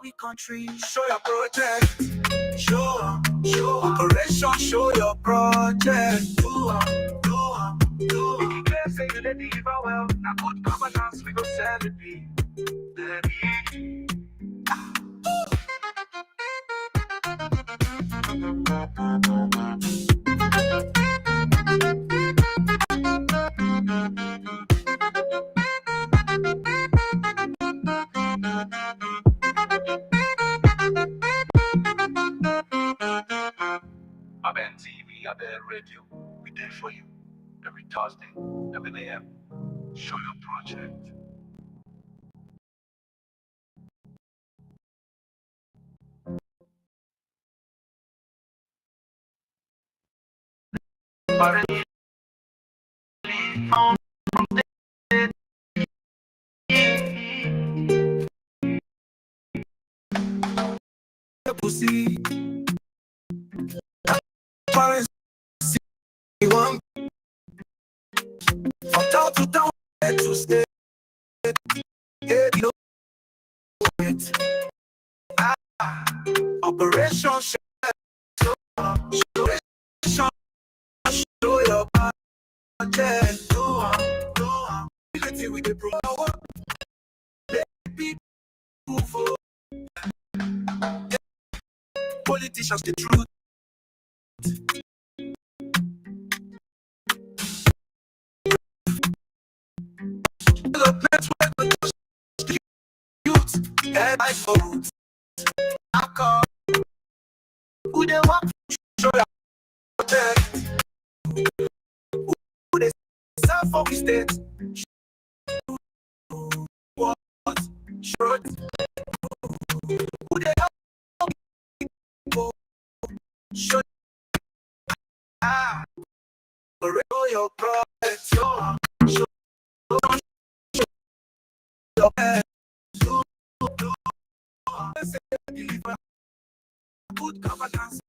we country. Show your project. Show operation. Show your project. Do. If you can't say you deliver well, now good governance we go celebrate. Abia TV, Abia Radio, we there for you every Thursday, 11 a.m. Show your project. Pussy, parents see one from town to town, head to state. Yeah, you know it. Operation show your project. Do. With the pro. Let people vote. Politicians the truth. Youth and I vote. I call who they want to show your project. Who they serve for the state. What should who they help should show your project. Show your deliver good governance.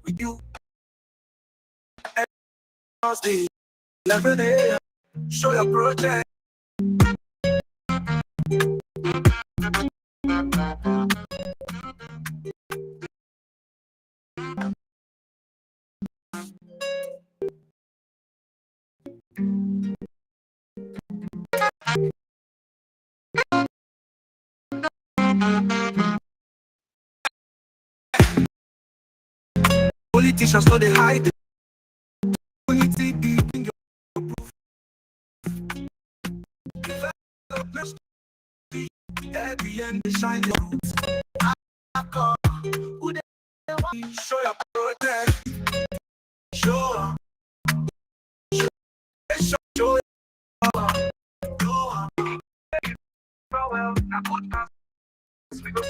With you, Thursday, 11 a.m. Show your project. Politicians know they hide it. Unity in your proof. At the end, they shine your roots. Who they want to show your project. Show your well, now good pass. We go.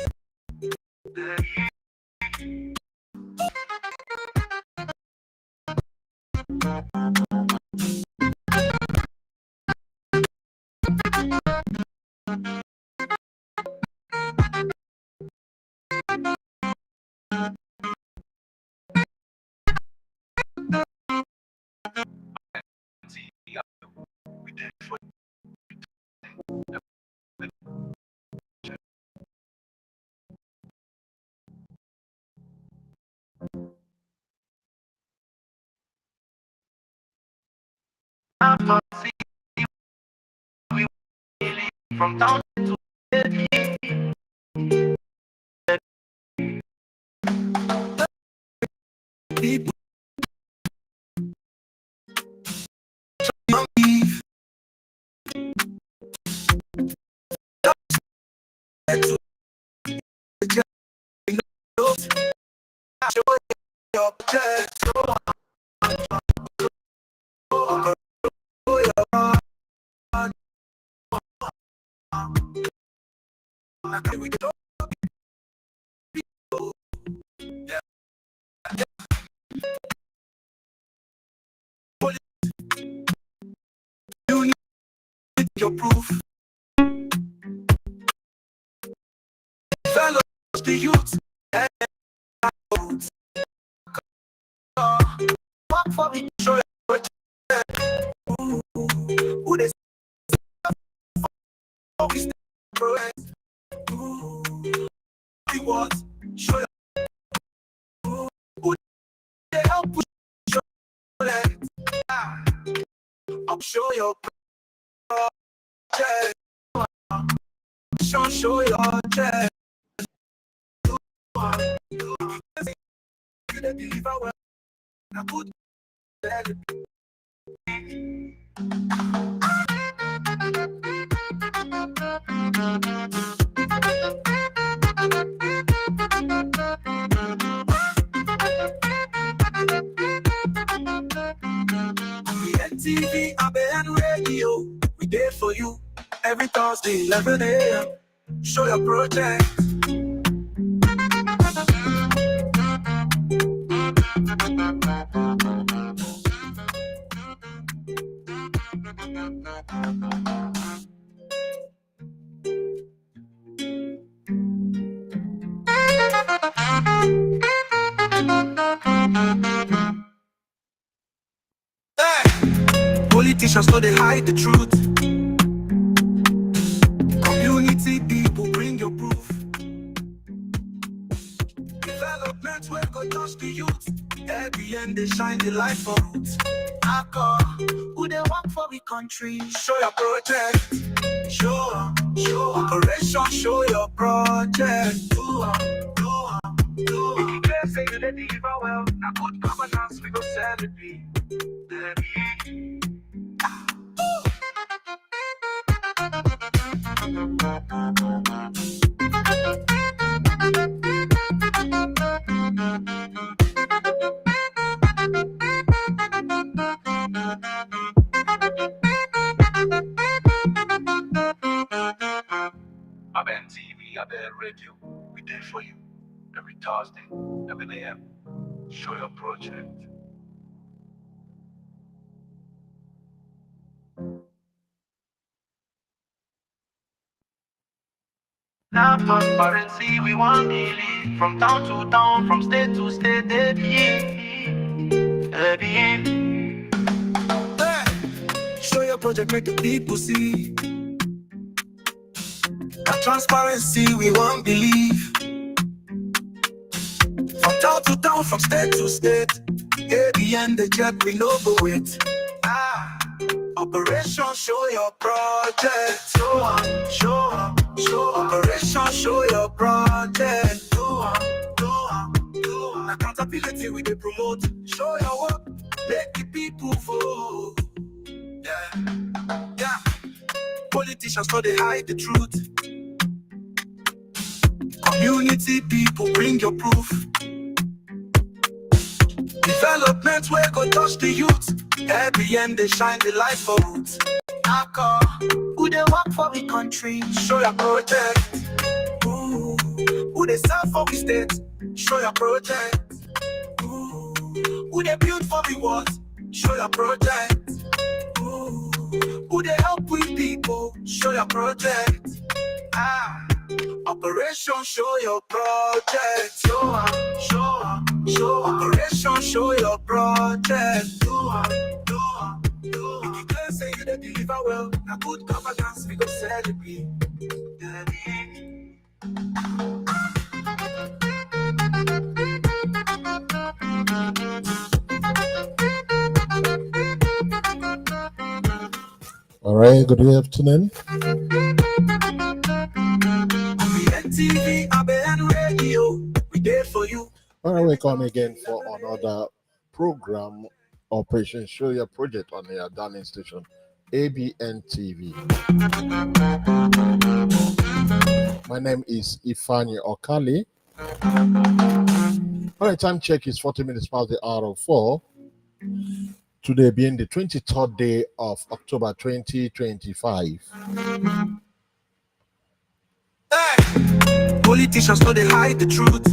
From town to people you need your proof. the youth. Work for me, show your project. Who they always project. What? Show your who they help with show project. I'll show your project. Show your project. You deliver well. I put TV, Abia Radio. We there for you every Thursday, 11 a.m. Show your project. Politicians know they hide the truth. Community people bring your proof. Development will go touch the youth. At the end they shine the light for roots. Who they work for the country? Show your project. Show operation. Show your project. Do. They say you deliver well. Now good governance we go celebrate. Abia TV, Abia Radio, we there for you every Thursday, 11 a.m. Show your project. Now transparency, we want believe. From town to town, from state to state, they be. Show your project, make the people see. That transparency, we want believe. From town to town, from state to state, at the end the jet, we know go it. Operation, show your project. Show. Operation, show your project. Do. Accountability we they promote. Show your work, make the people vote. Yeah. Politicians know they hide the truth. Community people bring your proof. Development will go touch the youth. At the end they shine the light for roots. Who they work for the country? Show your project. Who they serve for the state? Show your project. Who they build for the world? Show your project. Who they help with people? Show your project. Operation, show your project. Show operation, show your project. Do. If you say you deliver well, now good governance we go celebrate. All right, good afternoon. TV, Abia Radio, we there for you. All right, welcome again for another program, Operation Show Your Project on your darling station, ABN TV. My name is Ifani Okali. All right, time check is 40 minutes past the hour of 4. Today being the 23rd day of October 2025. Politicians know they hide the truth.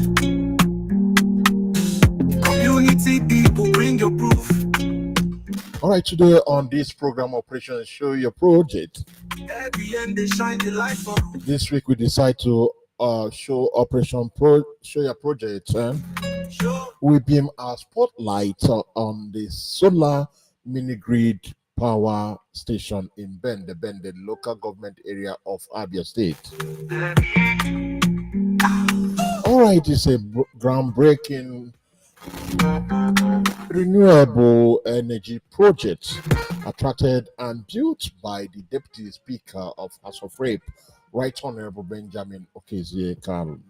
Community people bring your proof. All right, today on this program, Operation Show Your Project. At the end they shine the light for. This week we decide to show show your project. Show. We beam our spotlight on the solar mini grid power station in Bende, local government area of Abia State. All right, it's a groundbreaking renewable energy project attracted and built by the Deputy Speaker of House of Rape, Right Honorable Benjamin Okezie Kalu.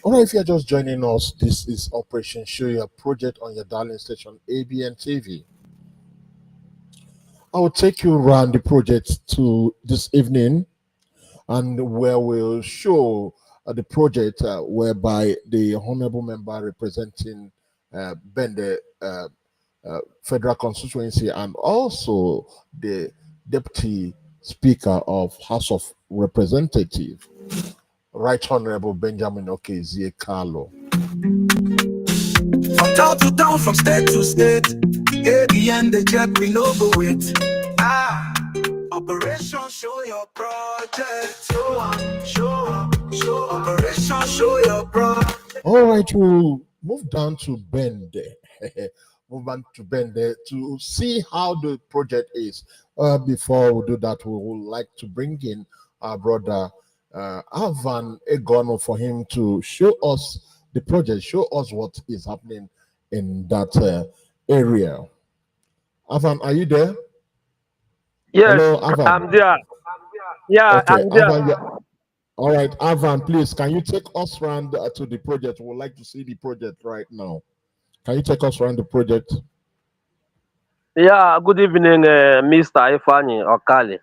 All right, if you're just joining us, this is Operation Show Your Project on your darling station ABN TV. I will take you around the project to this evening, and where we'll show the project whereby the honorable member representing Bende Federal Constituency and also the Deputy Speaker of House of Representatives, Right Honorable Benjamin Okezie Kalu. From town to town, from state to state, ABN the check we no go wait. Operation Show Your Project. Show Operation Show Your Project. All right, we'll move down to Bende. Move on to Bende to see how the project is. Before we do that, we would like to bring in our brother Avan Egono for him to show us the project, show us what is happening in that area. Avan, are you there? Yes, Hello, Avan. I'm there. Yeah, Okay, I'm there. Avan. All right, Avan, please, can you take us around to the project? We would like to see the project right now. Can you take us around the project? Yeah, good evening, Mr. Ifani Okali.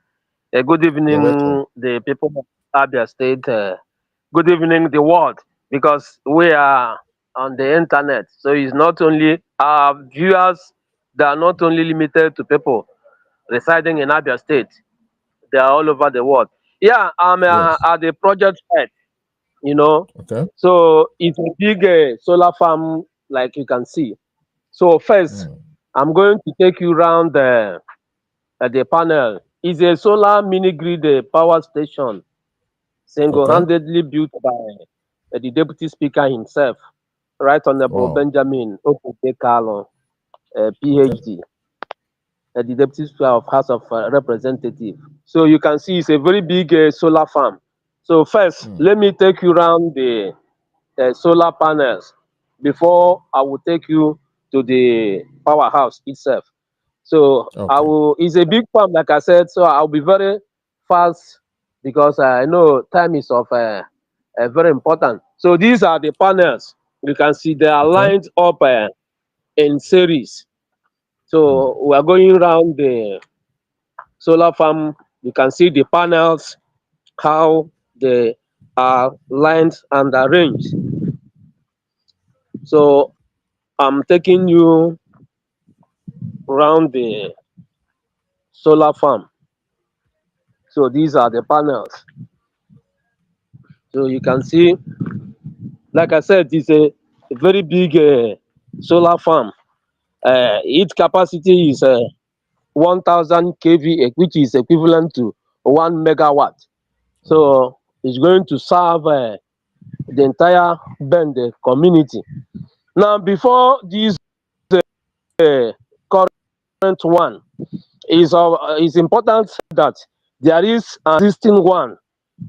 Good You're welcome. evening, the people of Abia State. Good evening, the world, because we are on the internet. So it's not only our viewers, they are not only limited to people residing in Abia State, they are all over the world. Yeah, I'm Yes. at the project site, you know. Okay. So it's a big solar farm, like you can see. So first, Mm. I'm going to take you around the panel. It's a solar mini grid power station, Okay. single-handedly built by the Deputy Speaker himself, Right Honorable Wow. Benjamin Kalu, Okay. PhD, the Deputy Speaker of House of Representatives. So you can see it's a very big solar farm. So first, Mm. let me take you around the solar panels before I will take you to the powerhouse itself. So I Okay. will. It's a big farm, like I said. So I'll be very fast because I know time is of very important. So these are the panels. You can see they are Okay. lined up in series. Mm. So we are going around the solar farm. You can see the panels, how they are lined and arranged. So I'm taking you around the solar farm. So these are the panels. So you can see, like I said, it's a very big solar farm. Its capacity is 1000 kVA, which is equivalent to 1 megawatt. Mm. So it's going to serve the entire Bende community. Now, before this uh, current one, it's important that there is an existing one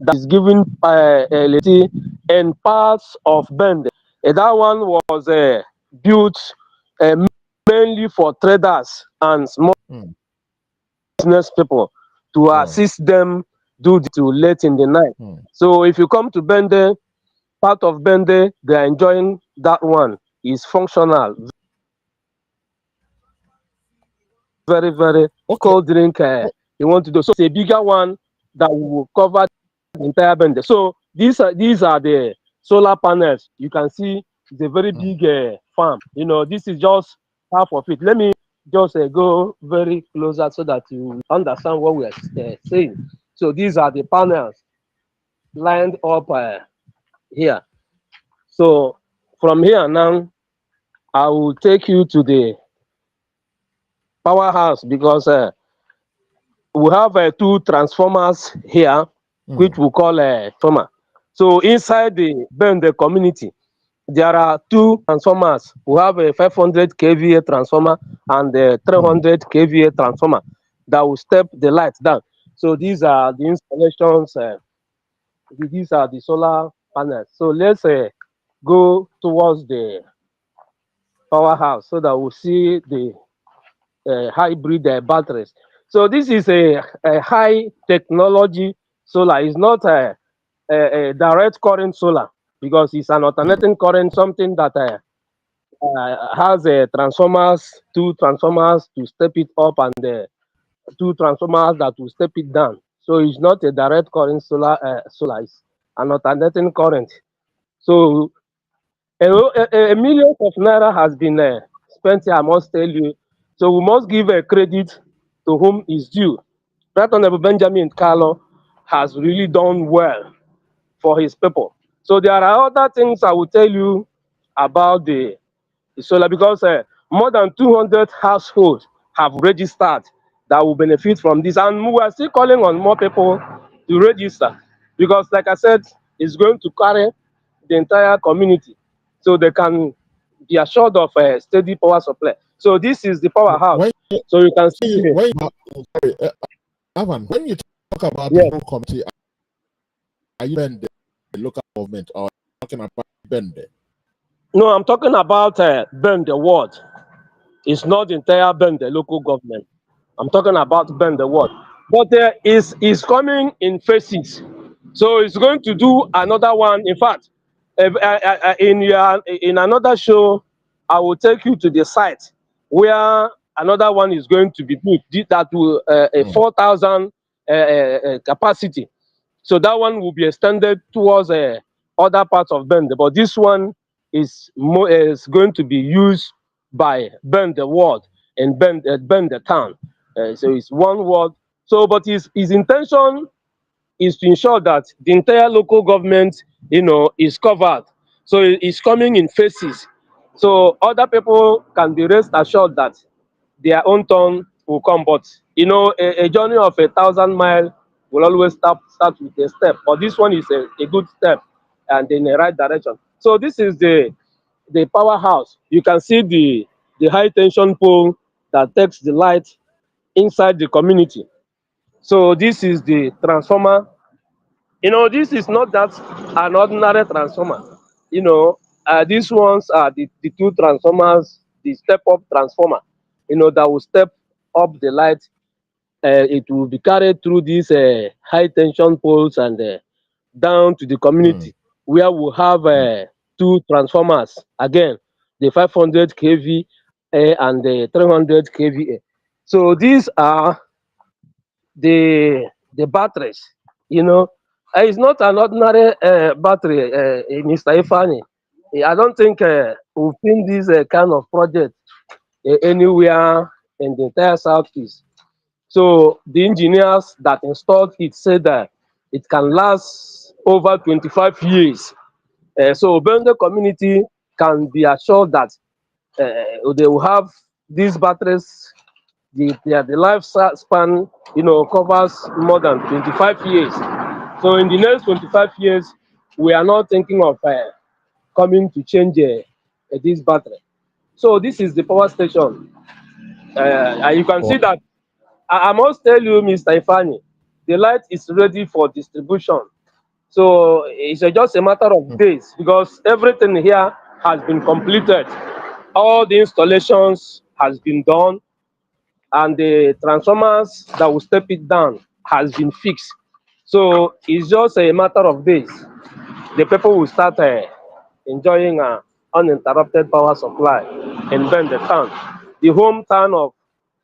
that is giving electricity in parts of Bende. That one was built uh, mainly for traders and small Mm. business people to Wow. assist them do to late in the night. Mm. So if you come to Bende, part of Bende, they are enjoying that one. Is functional, very, very Okay. cold drink Oh, you want to do. So it's a bigger one that will cover the entire Bende. So these are the solar panels. You can see it's a very mm. big farm. You know, this is just half of it. Let me just go very closer so that you understand what we are saying. So these are the panels lined up here. So from here now, I will take you to the powerhouse because we have two transformers here, which we call a transformer. So inside the Bende community, there are two transformers. We have a 500 kVA transformer and a 300 kVA transformer that will step the light down. So these are the installations. These are the solar panels. So let's go towards the powerhouse so that we'll see the hybrid batteries. So this is a high technology solar. It's not a direct current solar because it's an alternating current, something that has transformers, two transformers to step it up and two transformers that will step it down. So it's not a direct current solar, it's an alternating current. So a million of naira has been spent here, I must tell you. So we must give a credit to whom is due. Right Honorable Benjamin Kalu has really done well for his people. So there are other things I will tell you about the solar because more than 200 households have registered that will benefit from this, and we are still calling on more people to register because, like I said, it's going to carry the entire community, so they can be assured of a steady power supply. So this is the powerhouse. So you can see. Sorry, Avan, when you talk about Yes. the whole committee, are you Bende, the local government, or talking about Bende? No, I'm talking about Bende ward. It's not the entire Bende local government. I'm talking about Bende ward. But is coming in phases. So it's going to do another one. In fact, in another show, I will take you to the site where another one is going to be built. That will a 4,000 capacity. So that one will be extended towards other parts of Bende. But this one is going to be used by Bende ward and Bende town. So it's one ward. So, but his intention is to ensure that the entire local government, is covered. So it's coming in phases. So other people can be rest assured that their own turn will come. But a journey of 1,000 miles will always start with a step. But this one is a good step and in the right direction. So this is the powerhouse. You can see the high tension pole that takes the light inside the community. So this is the transformer. This is not that an ordinary transformer. These ones are the two transformers, the step up transformer, that will step up the light. It will be carried through these high tension poles and down to the community where we have two transformers again, the 500 kV and the 300 kVA. So these are the batteries. It's not an ordinary battery, Mr. Ifani. I don't think we've seen this kind of project anywhere in the entire southeast. So the engineers that installed it said that it can last over 25 years. So Bende community can be assured that they will have these batteries. The lifespan, covers more than 25 years. So in the next 25 years, we are not thinking of coming to change this battery. So this is the power station. And you can see that I must tell you, Mr. Ifani, the light is ready for distribution. So it's just a matter of days because everything here has been completed. All the installations has been done and the transformers that will step it down has been fixed. So it's just a matter of days. The people will start enjoying uninterrupted power supply in Bende town, the hometown of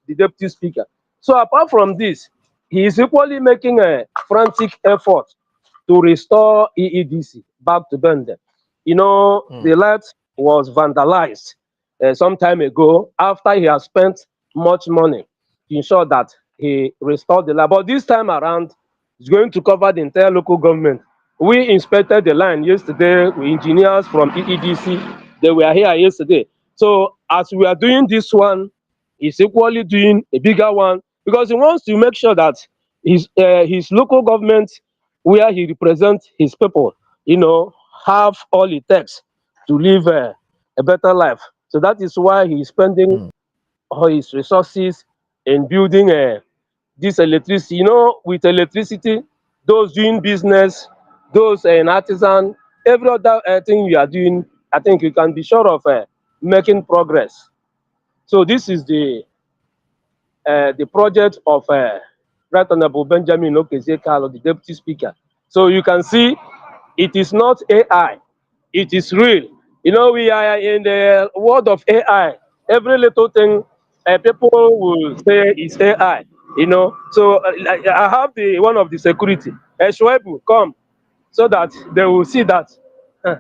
the deputy speaker. So apart from this, he is equally making a frantic effort to restore EEDC back to Bende. The light was vandalized some time ago after he has spent much money to ensure that he restored the light. But this time around, it's going to cover the entire local government. We inspected the line yesterday with engineers from EEDC. They were here yesterday. So as we are doing this one, he's equally doing a bigger one because he wants to make sure that his local government, where he represents his people, have all it takes to live a better life. So that is why he is spending Mm. all his resources in building this electricity. With electricity, those doing business, those in artisan, every other thing we are doing, I think you can be sure of making progress. So this is the project of Right Honorable Benjamin Okezie Kalu, the Deputy Speaker. So you can see it is not AI, it is real. We are in the world of AI. Every little thing people will say is AI. So I have the one of the security. Shoebu, come so that they will see that uh,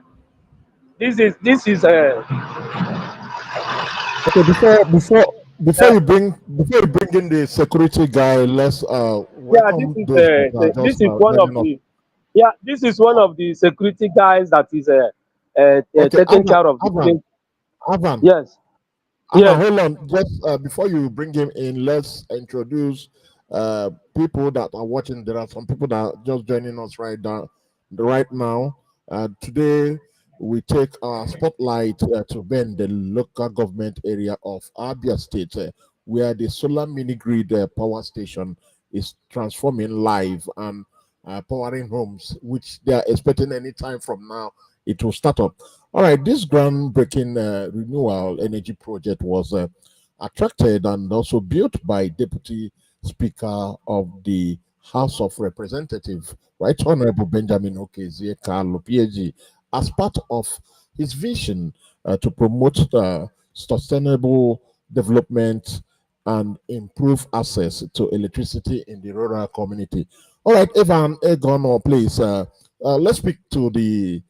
this is. Okay, before you bring in the security guy, let's Yeah, this welcome is those that are just one of joining us. the yeah, this is one of the security guys that is Okay, taking Avan, care of the Avan, place. Avan, Yes, Avan, yes. hold on. Just before you bring him in, let's introduce people that are watching. There are some people that are just joining us right now. Today, we take our spotlight to Bend, the local government area of Abia State, where the solar mini grid power station is transforming live and powering homes, which they are expecting any time from now. It will start up. All right, this groundbreaking renewable energy project was attracted and also built by Deputy Speaker of the House of Representatives, Right Honorable Benjamin Okezie Kalu, PhD, as part of his vision to promote sustainable development and improve access to electricity in the rural community. All right, Evan Egon, please, let's speak to the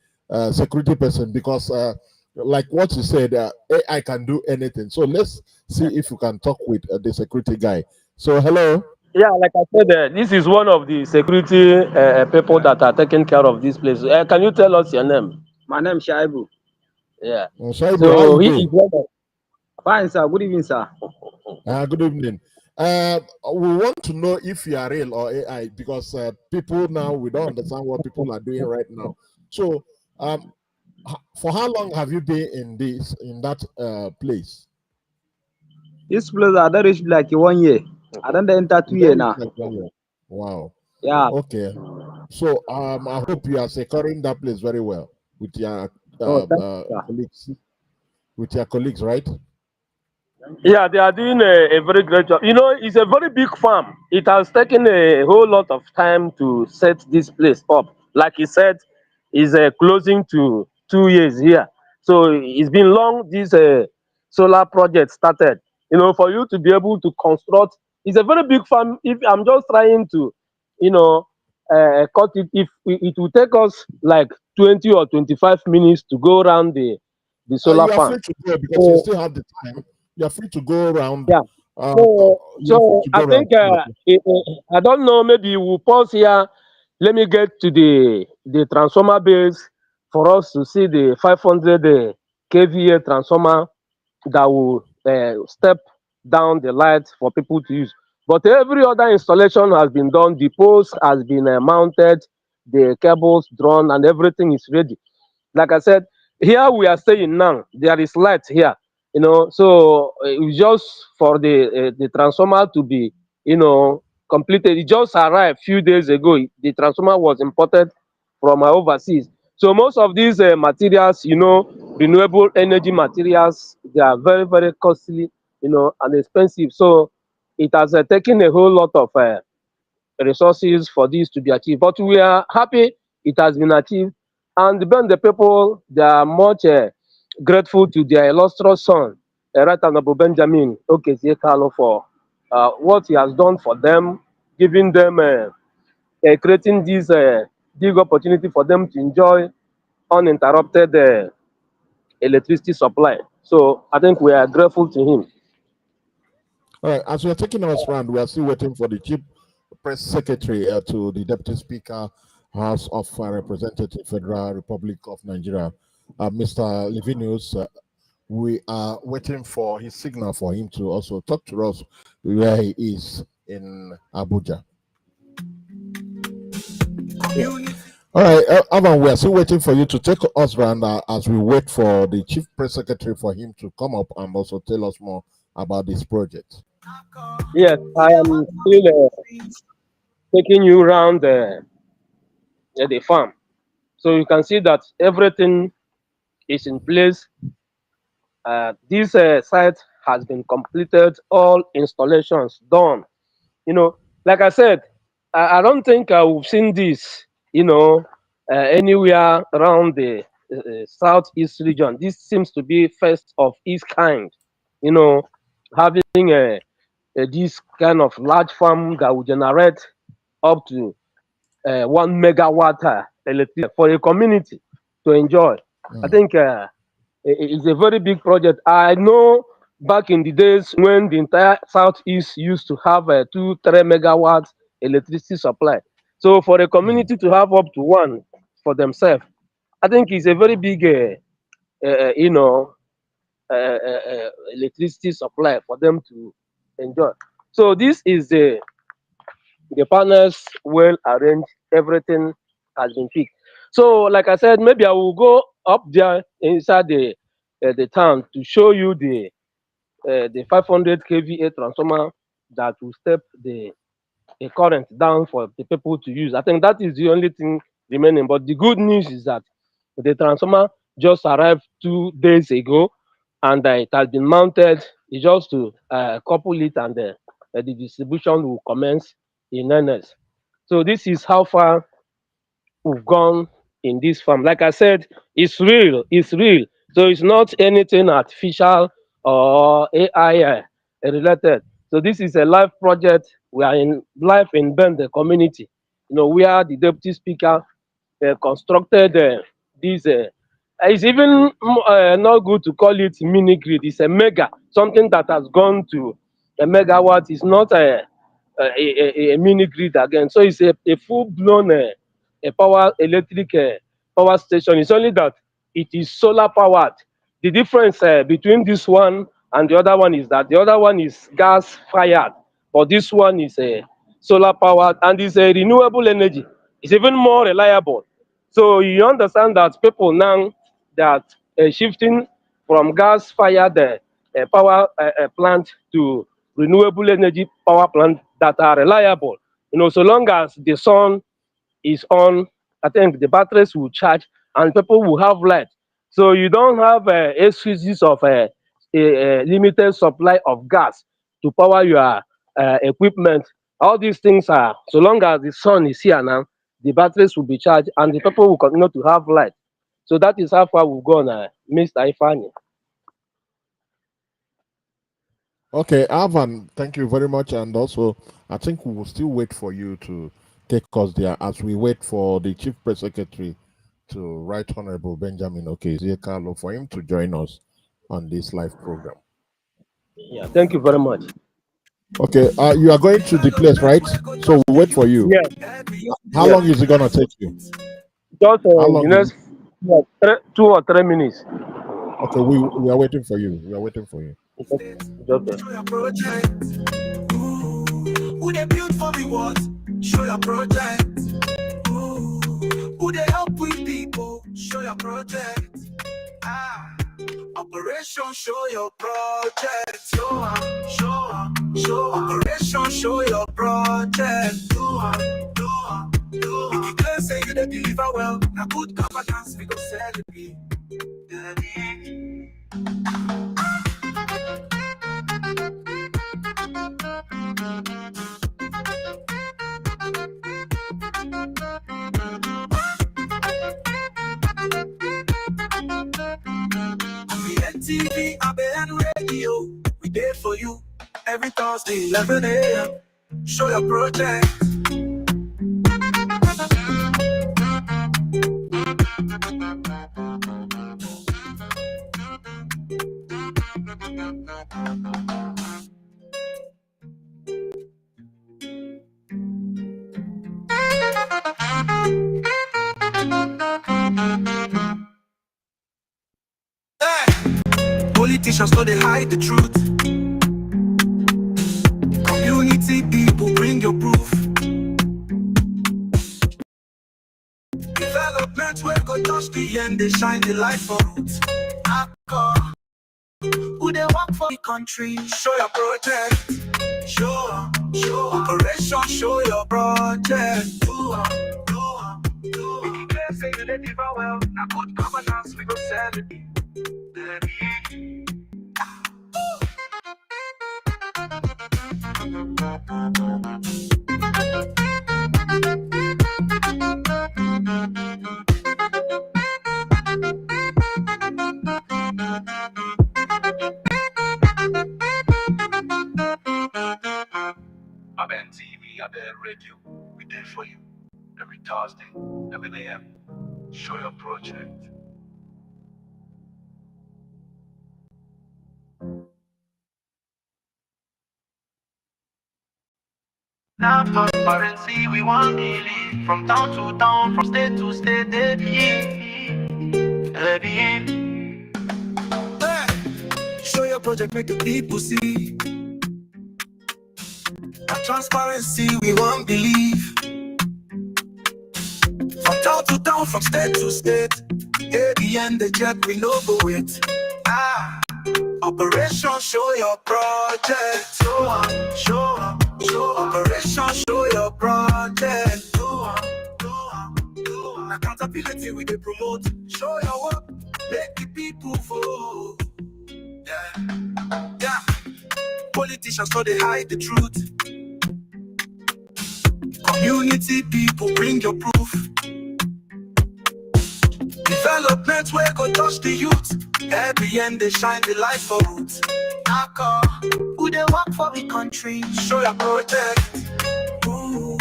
security person because, like what you said, AI can do anything. So let's see if you can talk with the security guy. So, hello. Yeah, like I said, this is one of the security people that are taking care of this place. Can you tell us your name? My name is Shaibu. Yeah. Shaibu, how So you he is doing? one of Fine, sir. Good evening, sir. Good evening. We want to know if you are real or AI because people now we don't understand what people are doing right now. So, um, for how long have you been in that place? This place I don't reach like 1 year. I don't enter two You year don't look now. like 1 year. Wow. Yeah. Okay. So, I hope you are securing that place very well with your Oh, thank you, sir. colleagues, right? Yeah, they are doing a very great job. It's a very big farm. It has taken a whole lot of time to set this place up. Like he said, is closing to 2 years here. So it's been long this solar project started. For you to be able to construct, it's a very big farm. If I'm just trying to, cut it, if it will take us like 20 or 25 minutes to go around the solar You are free farm. to go because you So still have the time. You are free to go around. yeah. Uh, So, you are free so to I go around. think I don't know. Maybe we'll pause here. Let me get to the transformer base for us to see the 500 kVA transformer that will step down the light for people to use. But every other installation has been done. The post has been mounted, the cables drawn, and everything is ready. Like I said, here we are staying now. There is light here, So it's just for the transformer to be, completed. It just arrived few days ago. The transformer was imported from overseas. So most of these materials, renewable energy materials, they are very very costly, and expensive. So it has taken a whole lot of resources for this to be achieved. But we are happy it has been achieved. And the people, they are much grateful to their illustrious son, Right Honorable Benjamin Okezie Kalu, for what he has done for them, giving them, creating this big opportunity for them to enjoy uninterrupted electricity supply. So I think we are grateful to him. All right. As we are taking us round, we are still waiting for the chief press secretary to the deputy speaker, House of Representative, Federal Republic of Nigeria, Mr. Livinius. We are waiting for his signal for him to also talk to us where he is. in Abuja. All right, Avan, we are still waiting for you to take us round as we wait for the Chief Press Secretary for him to come up and also tell us more about this project. Yes, I am still taking you around the farm. So you can see that everything is in place. This site has been completed, all installations done. You know, like I said, I don't think we've seen this, anywhere around the southeast region. This seems to be first of its kind, you know, having this kind of large farm that will generate up to 1 megawatt electricity for a community to enjoy. I think it's a very big project. I know back in the days when the entire southeast used to have a 2-3 megawatts electricity supply. So for a community to have up to one for themselves, I think it's a very big, electricity supply for them to enjoy. So this is the panels well arranged, everything has been fixed. So, like I said, maybe I will go up there inside the town to show you the 500 kVA transformer that will step the current down for the people to use. I think that is the only thing remaining. But the good news is that the transformer just arrived 2 days ago, and it has been mounted. It's just to couple it, and the distribution will commence in earnest. So this is how far we've gone in this farm. Like I said, it's real. It's real. So it's not anything artificial or AI related. So this is a live project. We are in live in Bende community. Where the deputy speaker constructed this. It's even not good to call it mini grid. It's a mega, something that has gone to a megawatt. It's not a mini grid again. So it's a full blown a power electric power station. It's only that it is solar powered. The difference between this one and the other one is that the other one is gas fired, but this one is solar powered and is a renewable energy. It's even more reliable. So you understand that people now that shifting from gas fired power plant to renewable energy power plant that are reliable. So long as the sun is on, I think the batteries will charge and people will have light. So you don't have excuses of a limited supply of gas to power your equipment. All these things are, so long as the sun is here now, the batteries will be charged and the people will continue to have light. So that is how far we've gone, Mr. Ifani. Okay, Avan, thank you very much. And also, I think we will still wait for you to take us there as we wait for the Chief Press Secretary to Right Honorable Benjamin Kalu for him to join us on this live program. Yeah, thank you very much. Okay, you are going to the place, right? So we'll wait for you. Yeah. How long is it going to take you? Just the next 2 or 3 minutes. Okay, we are waiting for you. We are waiting for you. Okay. Show your project. Who they build for me what? Show your project. Who they help with people? Show your project. Operation Show Your Project. Show Operation Show Your Project. Do. If you can say you don't deliver well, now good governance we go celebrate. TV, Abia Radio, we there for you every Thursday, 11 a.m. Show your project. Politicians know they hide the truth. Community people touch the end, they shine the light for roots. Who they work for the country? Show your project. Show operation, show your project. Do. They say you deliver well. Now good governance, we go sell it. Abia TV, Abia Radio, we there for you. Every Thursday, 11 a.m. Show your project. Now transparency, we want daily. From town to town, from state to state, they be. Show your project, make the people see. Now transparency, we want believe. From town to town, from state to state, at the end the jet we no go with. Operation, show your project. Show operation, show your project. Do. Accountability we dey promote. Show your work, make the people vote. Yeah. Politicians so they hide the truth. Community people, bring your proof. Development where go touch the youth. At the end they shine the light for roots. Who they work for the country? Show your project. Ooh.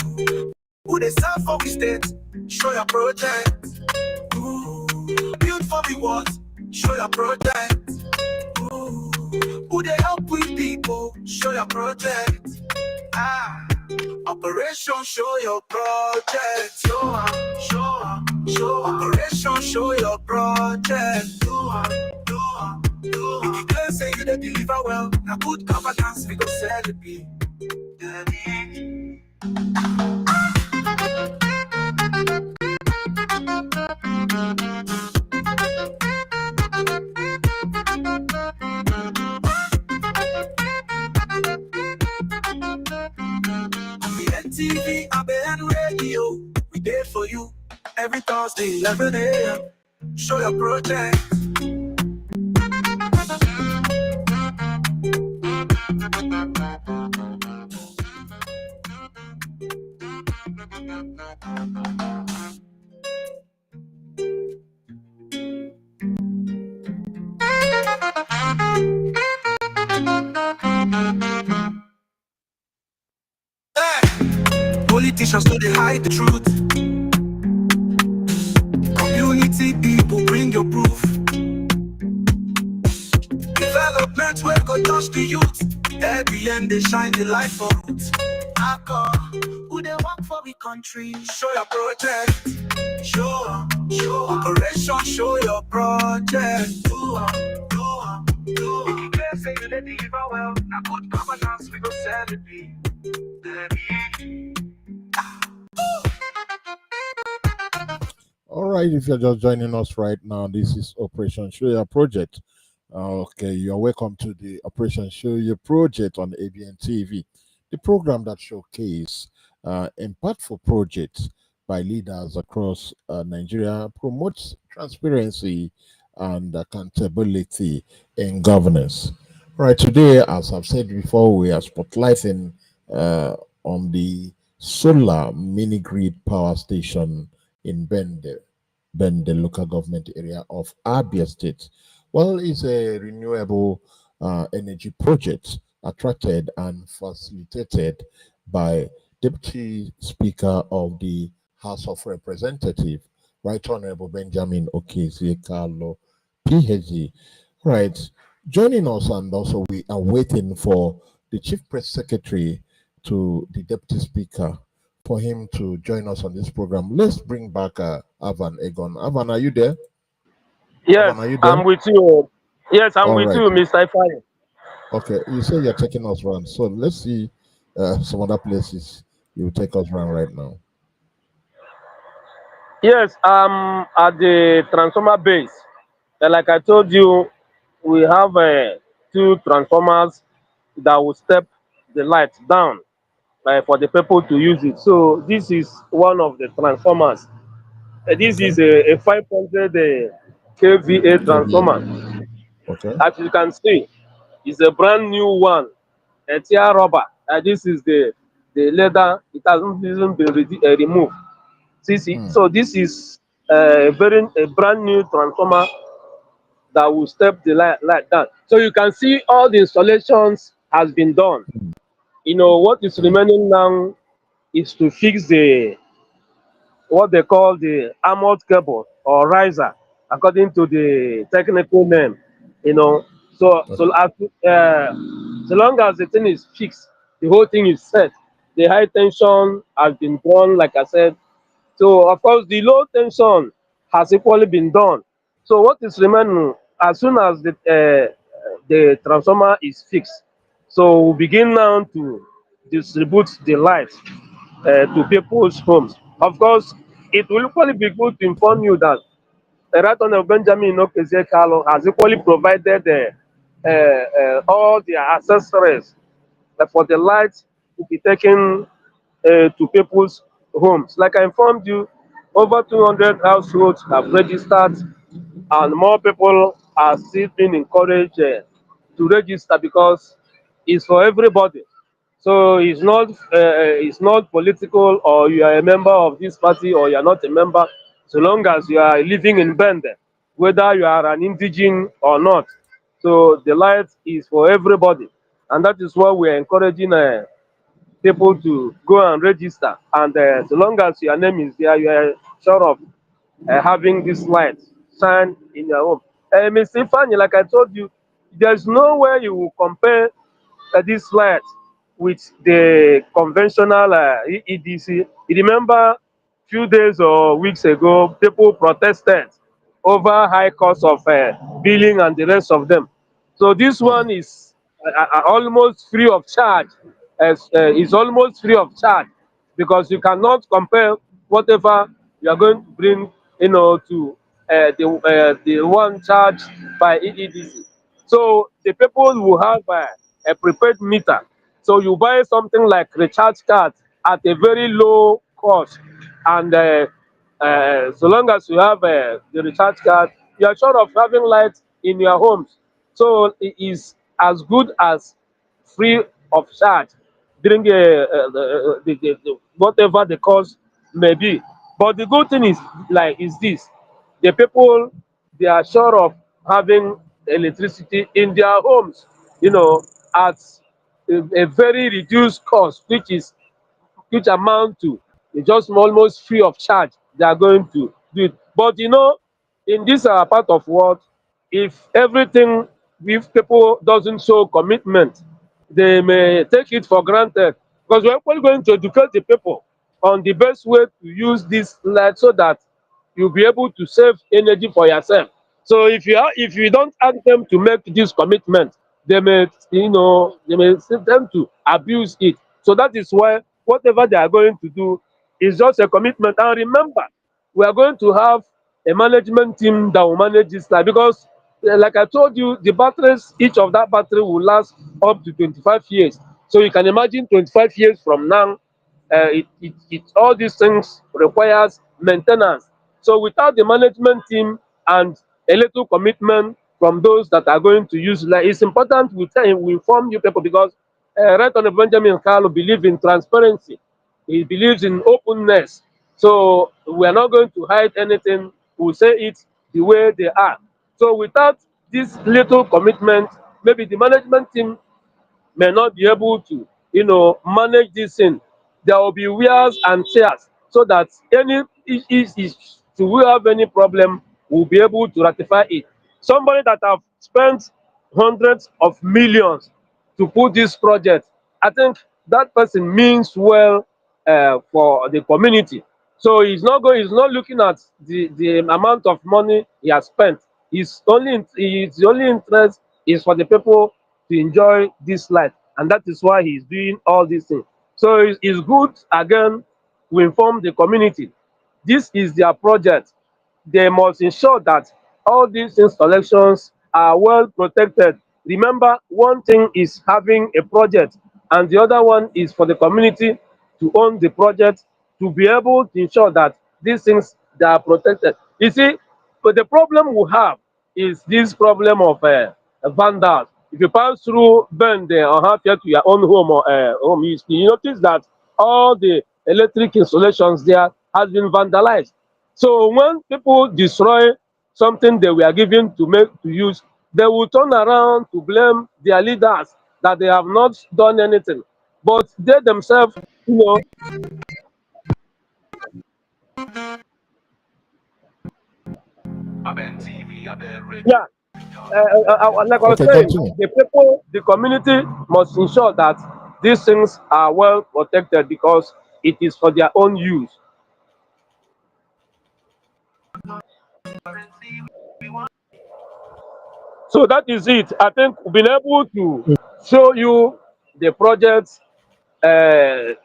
Who they serve for the state? Show your project. Ooh. Build for the world. Show your project. Ooh. Who they help with people? Show your project. Operation, show your project. Show operation, show your project. Do. If you say you dey deliver well, now good governance we go celebrate. TV, Abia Radio, we there for you. Every Thursday, 11 a.m. Show your project. Politicians know they hide the truth. Community people, bring your proof. Development where go touch the youth. At the end they shine the light for roots. Who they work for the country? Show your project. Show operation, show your project. Do. They say you deliver well. Now good governance we go celebrate. All right, if you're just joining us right now, this is Operation Show Your Project. Okay, you're welcome to the Operation Show Your Project on ABN TV, the program that showcases impactful projects by leaders across Nigeria, promotes transparency and accountability in governance. All right, today, as I've said before, we are spotlighting on the solar mini grid power station in Bende local government area of Abia State. Well, it's a renewable energy project attracted and facilitated by Deputy Speaker of the House of Representatives, Right Honorable Benjamin Okezie Kalu, PhD. Right, joining us, and also we are waiting for the Chief Press Secretary to the Deputy Speaker for him to join us on this program. Let's bring back Avan Egon. Avan, are you there? Yes, Avan, are you there? I'm with you. Yes, I'm All with right. you, Mr. Ifeanyi. Okay, you say you're taking us around. So let's see some other places you take us around right now. Yes, at the transformer base, like I told you, we have two transformers that will step the light down for the people to use it. So this is one of the transformers. This Okay. is a 500 kVA KVA. transformer. Okay. As you can see, it's a brand new one, a tear rubber. This is the leather. It hasn't even been removed. See, Hmm. so this is a brand new transformer that will step the light down. So you can see all the installations has been done. What is Okay. remaining now is to fix the what they call the armored cable or riser, according to the technical name. You know, so long as the thing is fixed, the whole thing is set. The high tension has been done, like I said. So of course, the low tension has equally been done. So what is remaining as soon as the transformer is fixed, so we begin now to distribute the light to people's homes. Of course, it will equally be good to inform you that the Right Honorable Benjamin Inokezie Kalu has equally provided all the accessories for the light to be taken to people's homes. Like I informed you, over 200 households have registered, and more people are still being encouraged to register because it's for everybody. So it's not political, or you are a member of this party or you are not a member. So long as you are living in Bende, whether you are an indigene or not, so the light is for everybody, and that is what we are encouraging people to go and register. And so long as your name is there, you are sure of having this light shine in your home. Mr. Fanny, like I told you, there's no way you will compare this light with the conventional EDC. You remember few days or weeks ago, people protested over high cost of billing and the rest of them. So this Hmm. one is almost free of charge. Is almost free of charge because you cannot compare whatever you are going to bring, to the one charged by EEDC. So the people who have a prepaid meter, so you buy something like recharge card at a very low cost, and so long as you have the recharge card, you are sure of having light in your homes. So it is as good as free of charge during whatever the cost may be. But the good thing is this: the people, they are sure of having electricity in their homes, at a very reduced cost, which amount to just almost free of charge. They are going to do it. But in this part of world, if everything, if people doesn't show commitment, they may take it for granted, because we're actually going to educate the people on the best way to use this light so that you'll be able to save energy for yourself. So if you don't ask them to make this commitment, they may tend to abuse it. So that is why whatever they are going to do is just a commitment. And remember, we are going to have a management team that will manage this light, because like I told you, the batteries, each of that battery will last up to 25 years. So you can imagine 25 years from now, all these things requires maintenance. So without the management team and a little commitment from those that are going to use, like, it's important we inform you people, because Right Honorable Benjamin Kalu believes in transparency. He believes in openness. So we are not going to hide anything. We'll say it the way they are. So without this little commitment, maybe the management team may not be able to, manage this thing. There will be wears and tears, so that any if we have any problem, we'll be able to ratify it. Somebody that have spent hundreds of millions to put this project, I think that person means well for the community. So he's not looking at the amount of money he has spent. His only interest is for the people to enjoy this life, and that is why he's doing all these things. So it's good, again, we inform the community this is their project. They must ensure that all these installations are well protected. Remember, one thing is having a project, and the other one is for the community to own the project, to be able to ensure that these things they are protected. You see, but the problem we have is this problem of vandals. If you pass through Bende or half to your own home or home, you notice that all the electric installations there has been vandalized. So when people destroy something they were given to make to use, they will turn around to blame their leaders that they have not done anything. But they themselves, you know, Abia TV, Abia Radio. yeah, like I was Okay, saying, continue. the people, the community must ensure that these things are well protected because it is for their own use. So that is it. I think we've been able to show you the projects, the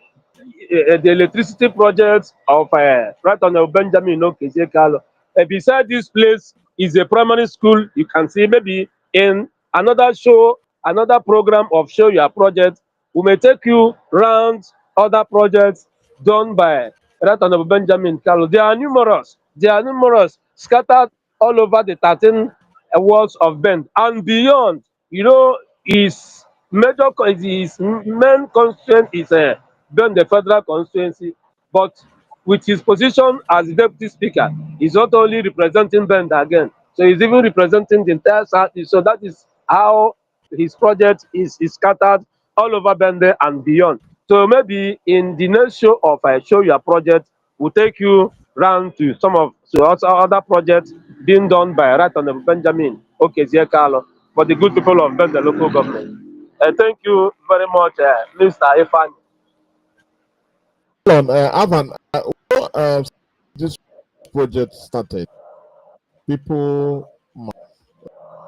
electricity project of right on the Benjamin Kalu. Beside this place is a primary school. You can see maybe in another show, another program of show your project. We may take you round other projects done by right on the Benjamin Kalu. There are numerous. There are numerous scattered all over the 13 wards of Bend and beyond. You know, his main constraint is done the federal constituency, but with his position as the deputy speaker, he's not only representing Bend again, so he's even representing the entire southeast. So that is how his project is scattered all over Bende and beyond. So maybe in the next show of show your project, we'll take you round to some of so also other projects being done by Right Honorable Benjamin Okezie for the good people of Bende local government. Thank you very much, Mr. Ifan. Hold on, Avan, well, this project started, people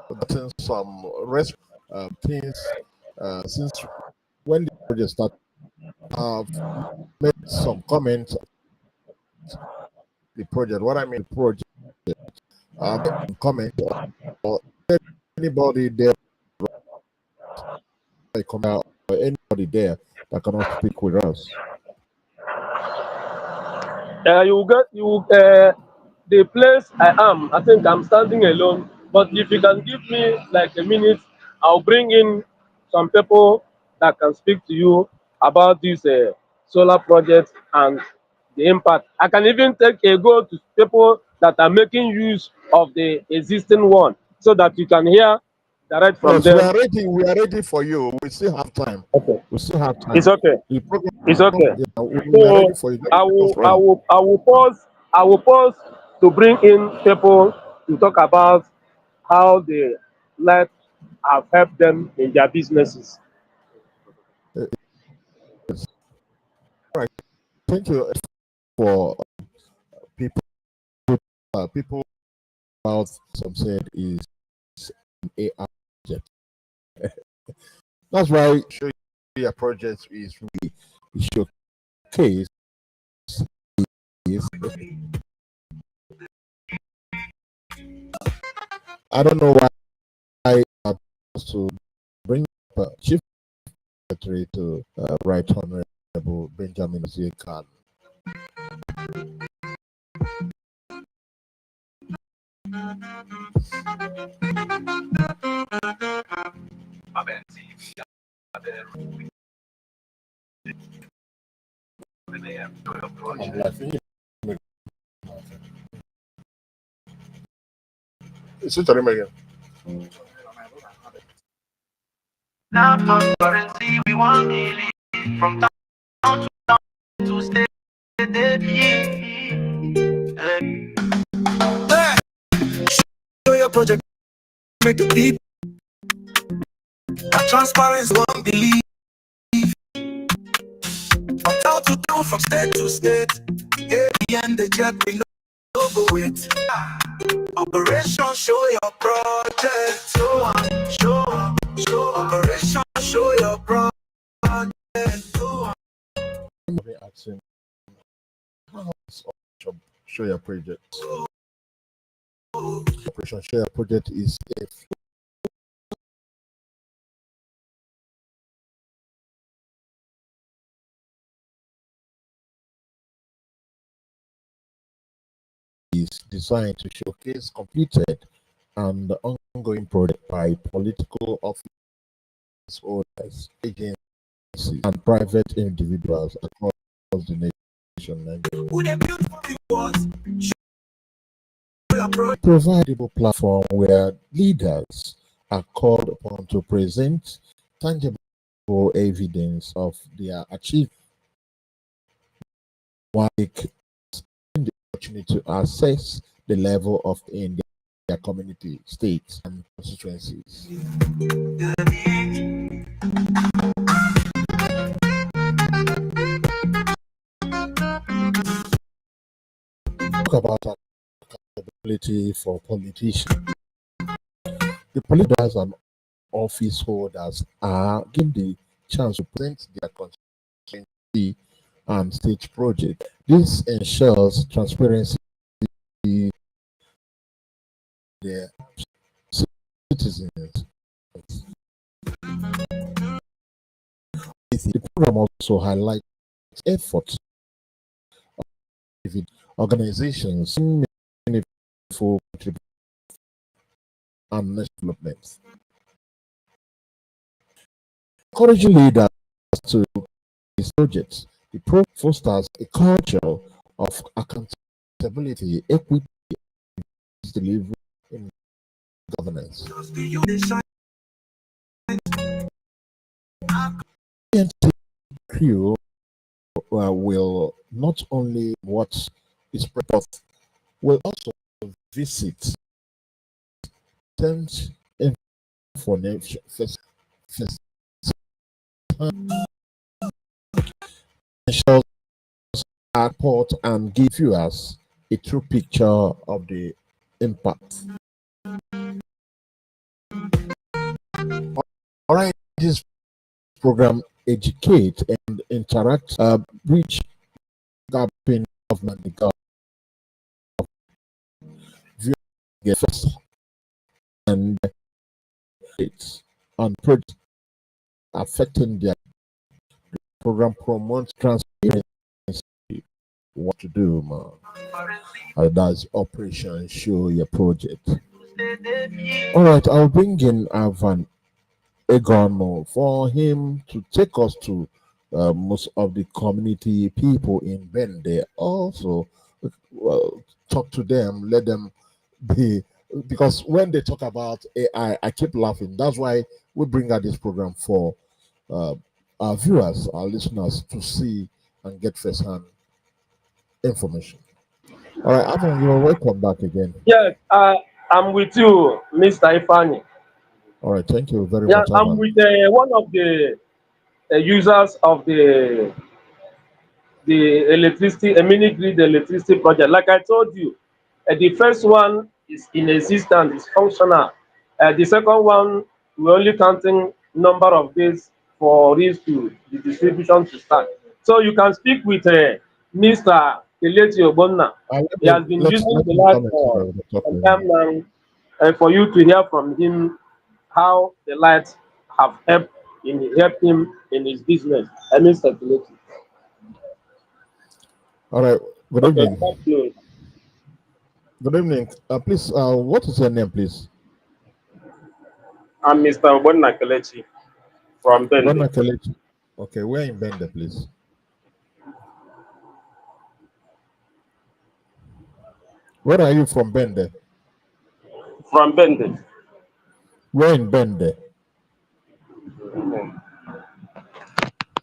gotten some rest things since when the project started. I've made some comments on the project. What I mean, the project, made some comments or anybody there, or anybody there that cannot speak with us. You get you the place I am. I think I'm standing alone. But if you can give me like a minute, I'll bring in some people that can speak to you about this solar project and the impact. I can even take a go to people that are making use of the existing one so that you can hear direct from Yes, we them. are ready. We are ready for you. We still have time. Okay, We still have it's time. okay. The program, It's okay. yeah, we are ready So for you. Just run. I will pause to bring in people to talk about how the light have helped them in their businesses. Yes. All right. Thank you for people. People about some said is an AI project. That's why show your project is really showcase is I don't know why I have to bring up Chief Secretary to Right Honorable Benjamin Zekan. Abia TV, Abia Radio. Show your project. It's a again. Now for currency, we want million from town to state. Show your project, make the people. Transparency, one believe. From town to town, from state to state. Yeah, and the jet we know over it. Operation show your project. Show operation show your project. Asking how is Show Your Project. Operation Show Your Project is a is designed to showcase completed and ongoing projects by political office holders, agencies, and private individuals across the nation. Provide a platform where leaders are called upon to present tangible evidence of their achievement, while the opportunity to assess the level of in their community, states, and constituencies. Talk about accountability for politicians. The politicians and office holders are given the chance to present their constituency and state project. This ensures transparency their citizens. The program also highlights efforts of organizations in meaningful contribution and national development. Encouraging leaders to these projects, the program fosters a culture of accountability, equity, and delivery in governance. The crew will not only watch its product, will also visit tent information report and give viewers a true picture of the impact. All right, this program educate and interact, reach gap in government, and it's on projects affecting their program promotes transparency. What to do, man? That's Operation Show Your Project. All right, I'll bring in Ivan Egon for him to take us to most of the community people in Bende. Also, talk to them, let them be, because when they talk about AI, I keep laughing. That's why we bring out this program for our viewers, our listeners, to see and get first-hand information. All right, Ivan, you're welcome back again. Yes, I'm with you, Mr. Ifani. All right, thank you very Yeah, much, I'm Ivan. with one of the users of the electricity, a mini grid electricity project. Like I told you, the first one is in existence, is functional. The second one, we're only counting number of days for this to the distribution to start. So you can speak with Mr. Kelechi Ogbonna. He has been using Let the him light come and so that for we can talk some to time him. now, and for you to hear from him how the lights have helped him in his business. Mr. Kelechi. All right, good Okay, evening. thank you. Good evening. Please, what is your name, please? I'm Mr. Ogbonna Kelechi from Bende. Gonna Kelechi. Okay, where in Bende, please? Where are you from, Bende? From Bende. Where in Bende?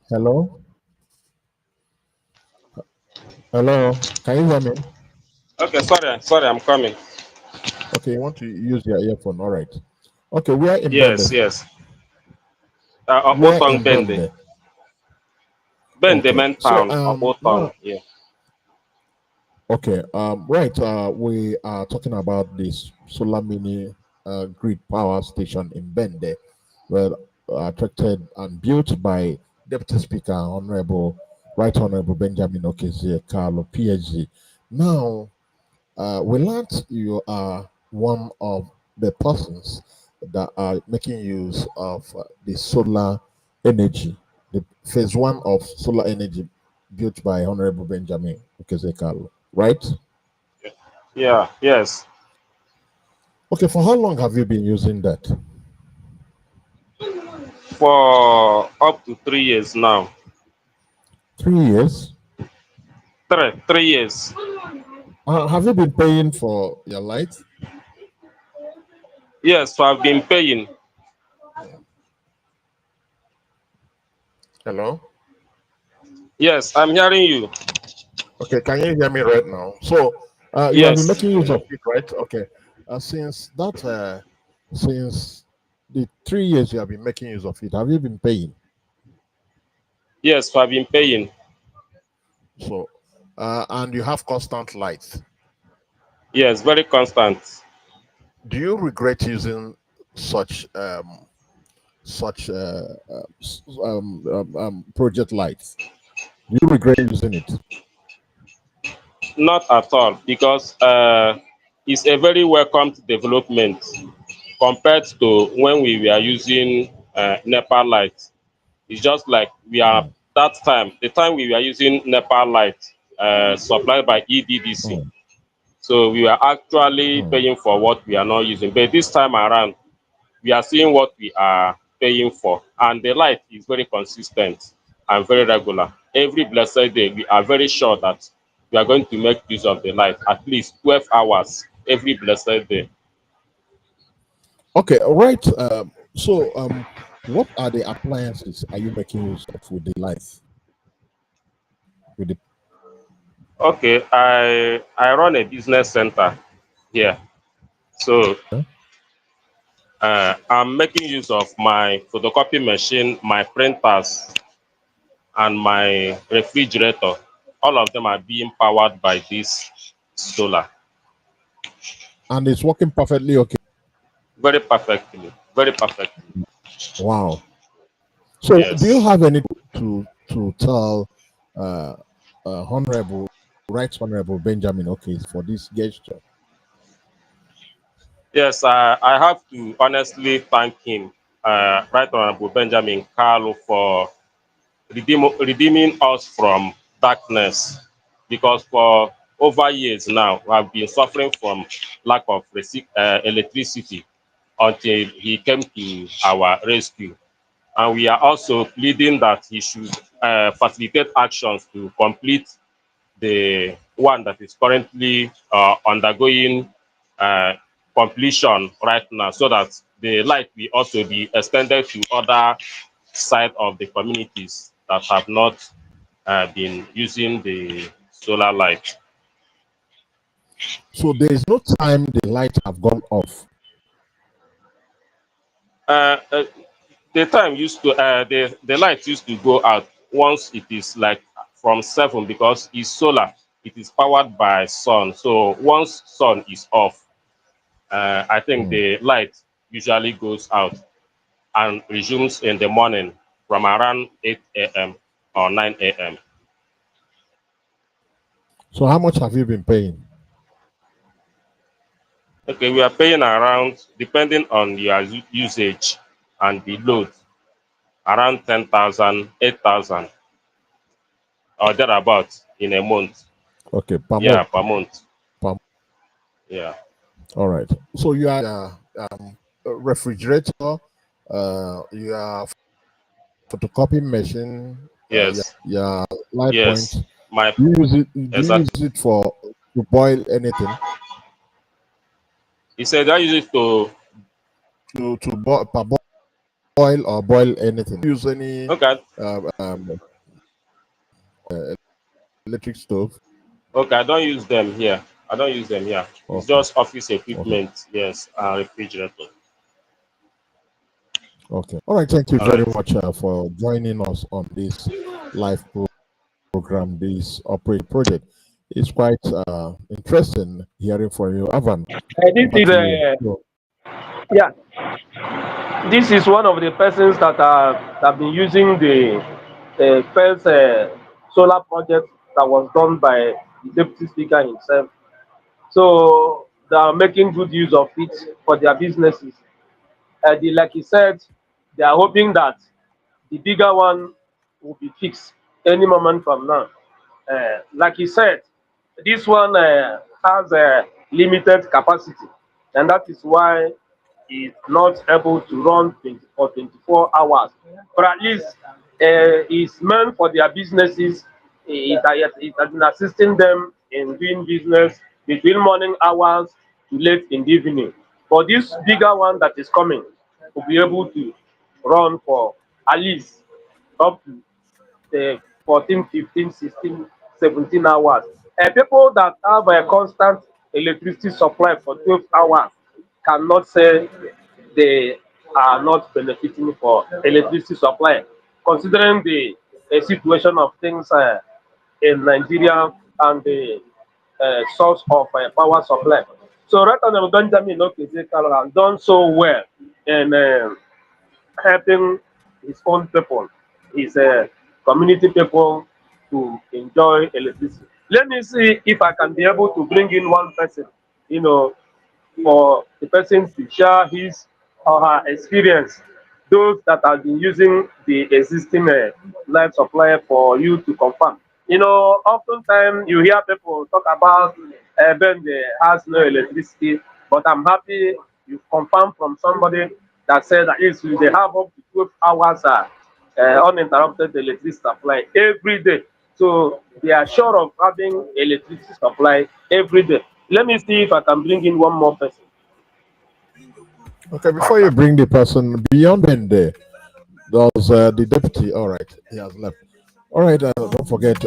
Hello? Hello? Can you hear me? Okay, sorry, I'm coming. Okay, you want to use your earphone. All right. Okay, where in Yes, Bende? yes. Where Okpotong in Bende. Bende? Bende Okay. main So town, Okpotong. now Yeah. okay, right. We are talking about this solar mini grid power station in Bende, where attracted and built by Deputy Speaker Honorable Right Honorable Benjamin Okezie Kalu, PhD. Now, we learned you are one of the persons that are making use of the solar energy, the phase one of solar energy built by Honorable Benjamin Kalu, right? Yeah, yes. Okay, for how long have you been using that? For up to 3 years now. 3 years. Three years. Have you been paying for your light? Yes, so I've been paying. Hello? Yes, I'm hearing you. Okay, can you hear me right now? So, you have been Yes. making use of it, right? Okay. Since the 3 years you have been making use of it, have you been paying? Yes, so I've been paying. So, and you have constant light. Yes, very constant. Do you regret using such project lights? Do you regret using it? Not at all, because it's a very welcomed development compared to when we were using NEPA light. It's just like we are Mm, that time, the time we were using NEPA light supplied by EDDC. mm, So we were actually mm. paying for what we are not using. But this time around, we are seeing what we are paying for. And the light is very consistent and very regular. Every blessed day, we are very sure that we are going to make use of the light at least 12 hours every blessed day. Okay, all right. What are the appliances are you making use of with the lights? With the Okay, I run a business center here. So huh? I'm making use of my photocopy machine, my printers, and my refrigerator. All of them are being powered by this solar. And it's working perfectly okay. Very perfectly. Very perfectly. Wow. So, do you Yes. have any to tell uh, Honorable Right Honorable Benjamin okay for this gesture? Yes, I have to honestly thank him, Right Honorable Benjamin Kalu, for redeeming us from darkness. Because for over years now, we have been suffering from lack of electricity until he came to our rescue. And we are also pleading that he should facilitate actions to complete the one that is currently undergoing uh, completion right now, so that the light will also be extended to other side of the communities that have not been using the solar light. So there is no time the lights have gone off. Uh, uh, the time used to the light used to go out once it is like from 7, because it's solar. It is powered by sun. So once sun is off, I think Mm. the light usually goes out and resumes in the morning from around 8 a.m. or 9 a.m. So how much have you been paying? Okay, we are paying around, depending on your usage and the load, around 10,000, 8,000, or thereabout in a month. Okay, per Yeah, month. per month. Per, Yeah. all right. So you are a refrigerator, you are photocopy machine, Yes. your light point. Yes. My Do you use it? Do you use exactly. it for to boil anything? He said I use it to. To boil or boil anything? Use any Okay. uh, um, electric stove? Okay. I don't use them here. I don't use them here. It's Okay, just office okay, equipment. Yes, and refrigerator. okay. All right. Thank you All very right. much for joining us on this live program, this operate project. It's quite interesting hearing from you, Avan. This Over is to you. So, yeah. This is one of the persons that have been using the first solar project that was done by the deputy speaker himself. So they are making good use of it for their businesses. Like he said, they are hoping that the bigger one will be fixed any moment from now. Like he said, this one has a limited capacity, and that is why it's not able to run 20 or 24 hours. But at least it's meant for their businesses. It has been assisting them in doing business between morning hours to late in the evening. But this bigger one that is coming will be able to run for at least up to 14, 15, 16, 17 hours. People that have a constant electricity supply for 12 hours cannot say they are not benefiting for electricity supply, considering the situation of things in Nigeria and the source of power supply. So, Right Honorable Benjamin Kalu has done so well in helping his own people, his community people to enjoy electricity. Let me see if I can be able to bring in one person, you know, for the person to share his or her experience, those that have been using the existing life supply for you to confirm. Oftentimes you hear people talk about Bende has no electricity, but I'm happy you confirmed from somebody that said that is they have up to 12 hours uninterrupted electricity supply every day. So they are sure of having electricity supply every day. Let me see if I can bring in one more person. Okay, before you bring the person beyond Bende, there's the deputy. All right, he has left. All right, don't forget.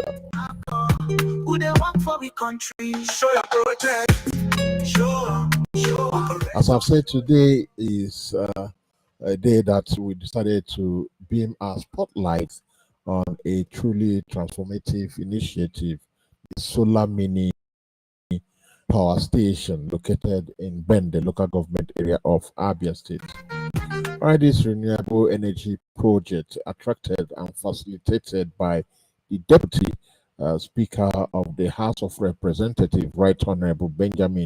Who they work for the country? Show your project. Show. As I've said, today is a day that we decided to beam our spotlight on a truly transformative initiative, the Solar Mini Power Station located in Bende, local government area of Abia State. All this renewable energy project attracted and facilitated by the Deputy Speaker of the House of Representatives, Right Honorable Benjamin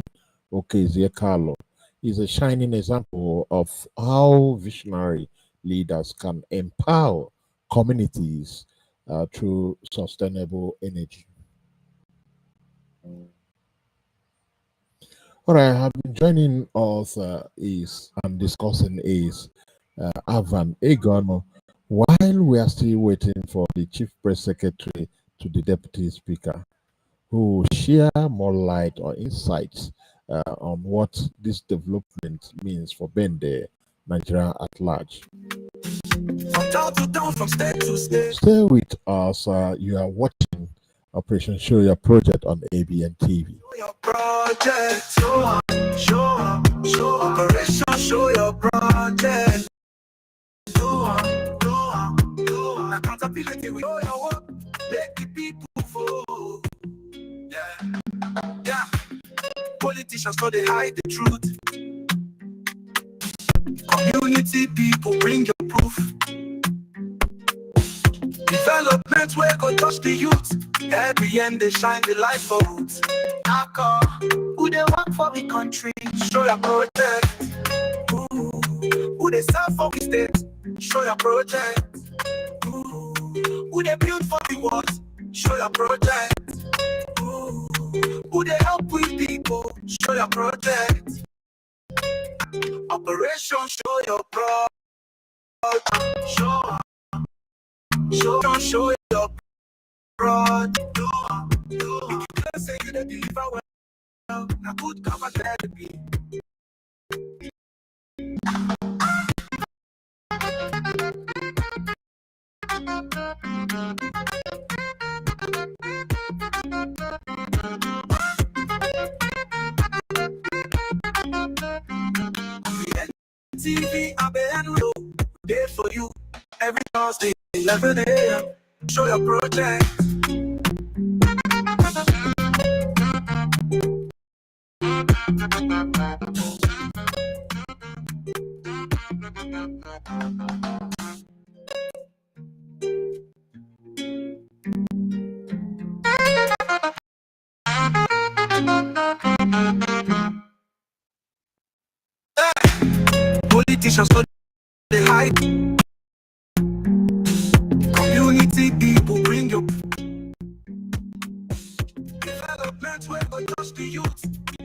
Kalu, is a shining example of how visionary leaders can empower communities through sustainable energy. All right, I have been joining us is and discussing is Avan Egon while we are still waiting for the Chief Press Secretary to the Deputy Speaker, who will share more light or insights on what this development means for Bende, Nigeria at large. From town to town, from state to state. Stay with us. You are watching Operation Show Your Project on ABN TV. Your project. Show. Operation Show Your Project. Do. Accountability. We know your work. Make the people vote. Yeah. Politicians know they hide the truth. Community people bring your proof. Development where go touch the youth. Every end they shine the light for roots. Who they work for the country? Show your project. Who they serve for the state? Show your project. Who they build for the world? Show your project. Who they help with people? Show your project. Operation Show Your Project. Show your project. Do. You say you deliver well. Now good cover therapy. TV, Abia there for you. Every Thursday, 11 a.m. Show your project. politicians so they hide. Community people bring your development where go touch the youth.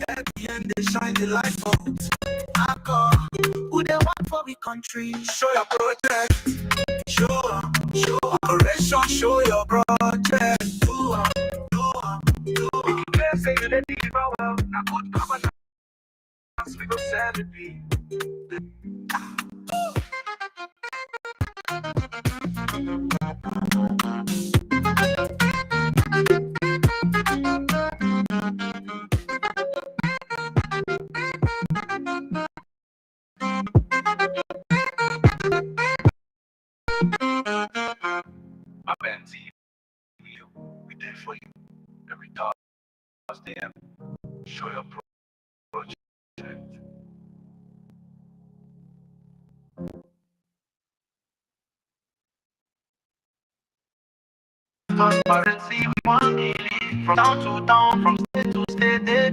At the end they shine the light out. Alcohol, who they want for the country? Show your project. Show operation, show your project. They say you didn't even well. Now good governance, we go celebrate. We did for you every Thursday. Show your project. Transparency, we want believe from town to town, from state to state, they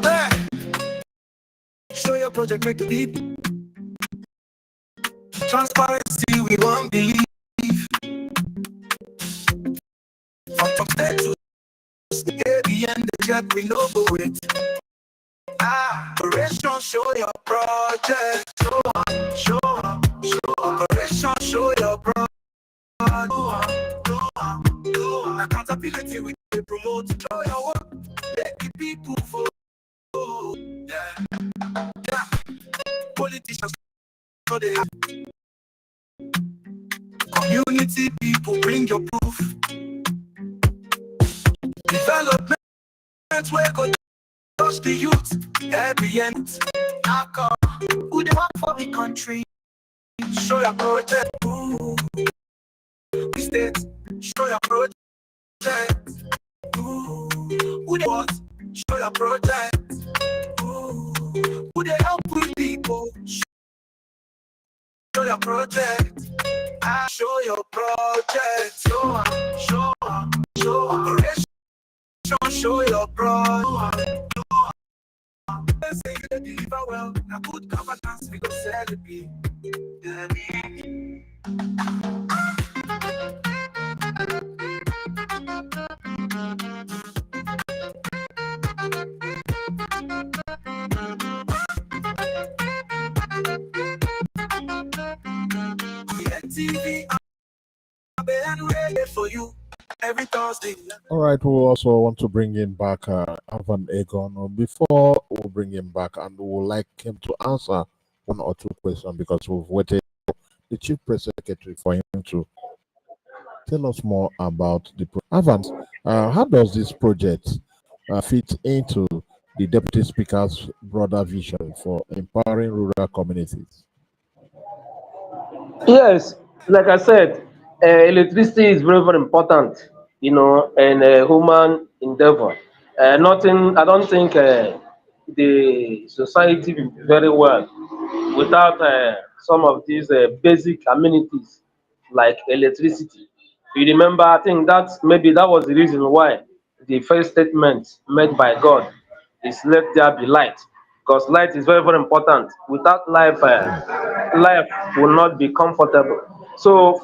Hey! Show your project, make the people. Transparency, we want believe from state to state, and the jet we know it. Operation, show your project. Show operation, show your project. Accountability we promote. Show your work. Let the people vote. Yeah. Politicians so they have. Community people bring your proof. Development where go touch the youth. Every end. Alcohol, who they want for the country? Show your project. State, show your project. Who they want? Show your project. Who they help with people? Show your project. Show your project. Show operation. Show your project. They say you deliver well. Now good governance we go celebrate. TV, I'm ready for you every Thursday. All right, we also want to bring in back Avan Egon. Before we bring him back, and we would like him to answer one or two questions because we've waited for the Chief Press Secretary for him to tell us more about the Avan. How does this project fit into the Deputy Speaker's broader vision for empowering rural communities? Yes, like I said, electricity is very, very important, in human endeavor. Nothing, I don't think the society will be very well without some of these basic amenities like electricity. You remember, I think that maybe that was the reason why the first statement made by God is let there be light, because light is very, very important. Without life, life will not be comfortable. So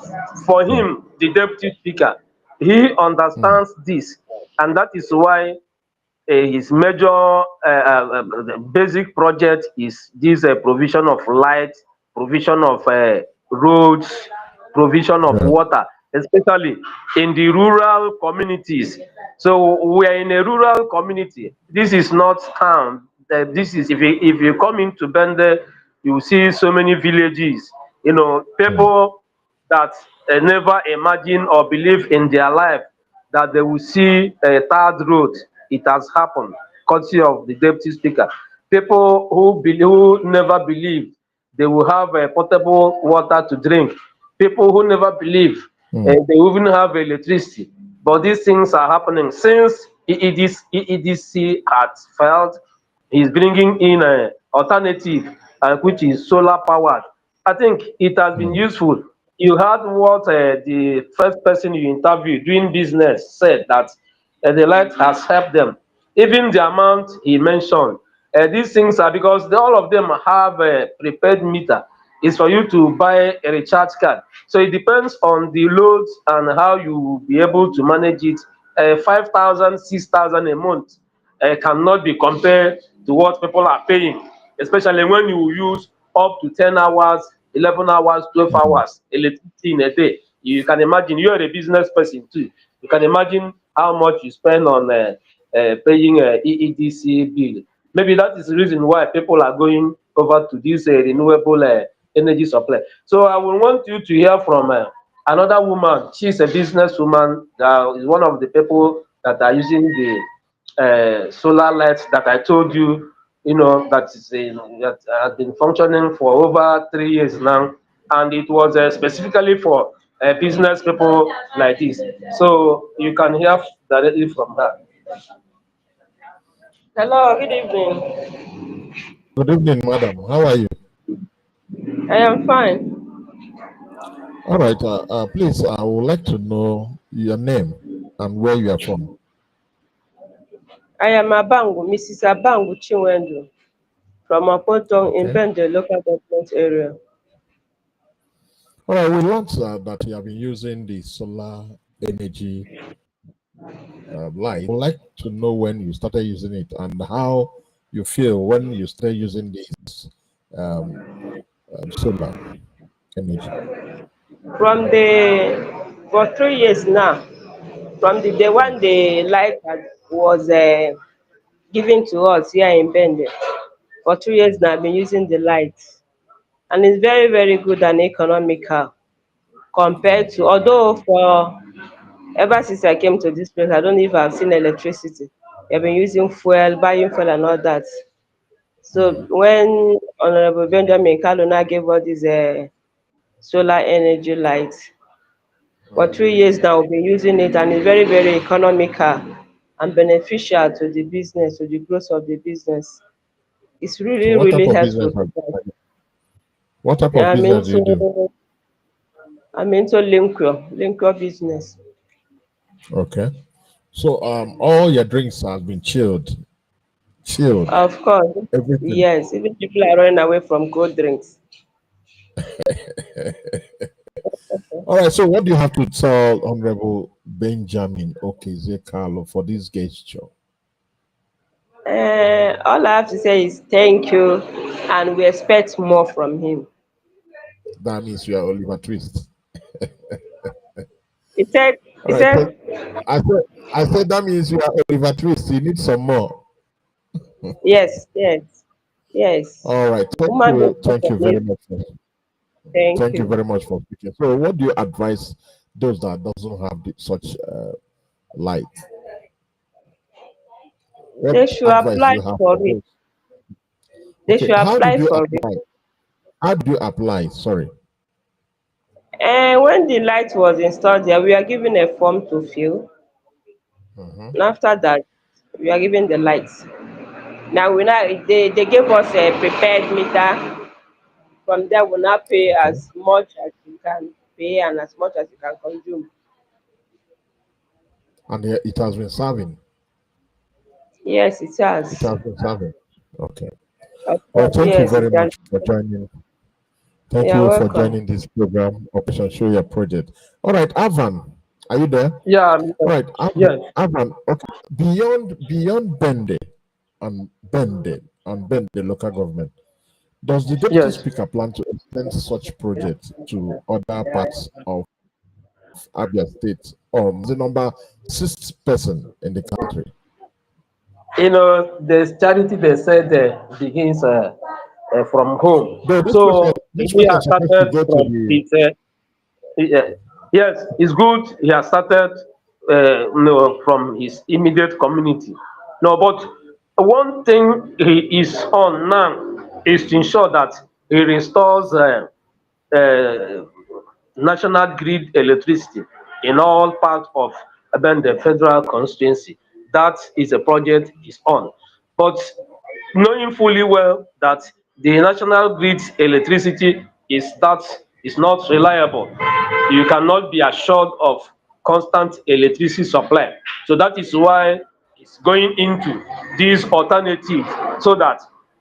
for him, the deputy speaker, he understands this, and that is why his major basic project is this provision of light, provision of roads, provision of Right. water, especially in the rural communities. So we are in a rural community. This is not town. This is if you come into Bende, you see so many villages. People that never imagine or believe in their life that they will see a third road. It has happened, courtesy of the deputy speaker. People who never believed they will have potable water to drink. People who never believe they will even have electricity. But these things are happening since EEDC has felt is bringing in an alternative, which is solar powered. I think it has been useful. You heard what the first person you interviewed doing business said, that the light has helped them. Even the amount he mentioned, These things are because all of them have a prepaid meter. It's for you to buy a recharge card. So it depends on the loads and how you will be able to manage it. 5,000, 6,000 a month cannot be compared to what people are paying, especially when you use up to 10 hours, 11 hours, 12 Mm. hours electricity in a day. You can imagine, you're a business person too. You can imagine how much you spend on paying EEDC bill. Maybe that is the reason why people are going over to this renewable energy supply. So I will want you to hear from another woman. She's a businesswoman. Is one of the people that are using the solar lights that I told you. That is that has been functioning for over 3 years now, and it was specifically for business people like this. So you can hear directly from her. Hello, good evening. Good evening, madam. How are you? I am fine. All right. Please, I would like to know your name and where you are from. I am Abangu, Mrs. Abangu Chinwendu from Apotong in Okay. Bende local government area. All right. We learned that you have been using the solar energy light. I would like to know when you started using it and how you feel when you started using this um, solar energy. For 3 years now, from the day when the light was given to us here in Bende. For 2 years now, I've been using the light, and it's very, very good and economical compared to, although for ever since I came to this place, I don't even have seen electricity. I've been using fuel, buying fuel and all that. So when Honorable Benjamin Kalu now gave us this solar energy light, for 3 years now we've been using it, and it's very, very economical and beneficial to the business, to the growth of the business. It's So, really, really helpful. what type of Yeah, business do you do? I'm into liquor business. Okay. So, all your drinks have been chilled, Of course, everything. yes. Even people are running away from cold drinks. All right. So, what do you have to tell Honorable Benjamin Carlo for this gesture? All I have to say is thank you, and we expect more from him. That means you are Oliver Twist. He said, All he right. said, I said, I said that means you are Oliver Twist. You need some more. yes, yes, yes. All right. Woman being such Thank you very amazing. much. Thank Thank you you. very much for speaking. So, what do you advise those that doesn't have such light? What They should advice do apply you have for for it. those? They Okay, should how did apply you for it. apply? How did you apply? Sorry. And when the light was installed there, we are given a form to fill. Mhm. And after that, we are given the lights. Now they gave us a prepared meter. From there, we now pay Okay. as much as you can pay and as much as you can consume. And it has been serving. Yes, it It has. has been serving. Okay. Of Well, course, thank you yes, very it has. much for joining. Thank You're you for welcome. joining this program, Operation Show Your Project. All right, Avan, are you there? Yeah, All right, yes, Avan. Okay, beyond Bende local government. Does the Deputy yes. Speaker plan to extend such projects to other parts of Abia State, or the number sixth person in the country? There's charity they said begins from home. Though So this he person has is supposed to started go to from the. his. Yes, it's good. He has started, from his immediate community. No, but one thing he is on now is to ensure that he restores uh, national grid electricity in all parts of even the federal constituency. That is a project he's on. But knowing fully well that the national grid electricity is not reliable, you cannot be assured of constant electricity supply. So that is why is going into these alternatives, so that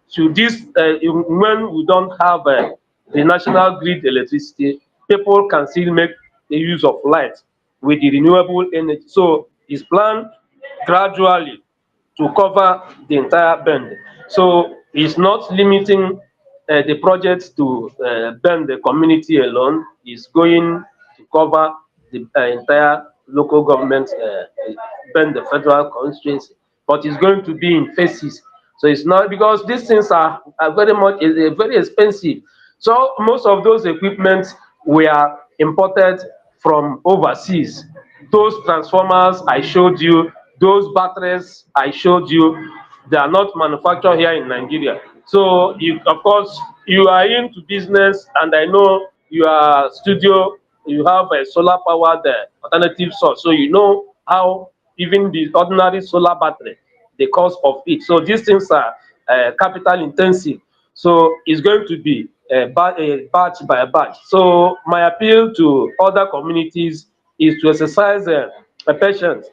should this when we don't have the national grid electricity, people can still make the use of light with the renewable energy. So it's planned gradually to cover the entire bend. So it's not limiting the project to bend the community alone. It's going to cover the entire local government, bend the federal constituency, but it's going to be in phases. So it's not, because these things are very much very expensive. So most of those equipments were imported from overseas. Those transformers I showed you, those batteries I showed you, they are not manufactured here in Nigeria. So you, of course, you are into business, and I know you are studio, you have a solar powered alternative source, so you know how even the ordinary solar battery, the cost of it. So these things are capital intensive. So it's going to be batch by batch. So my appeal to other communities is to exercise patience.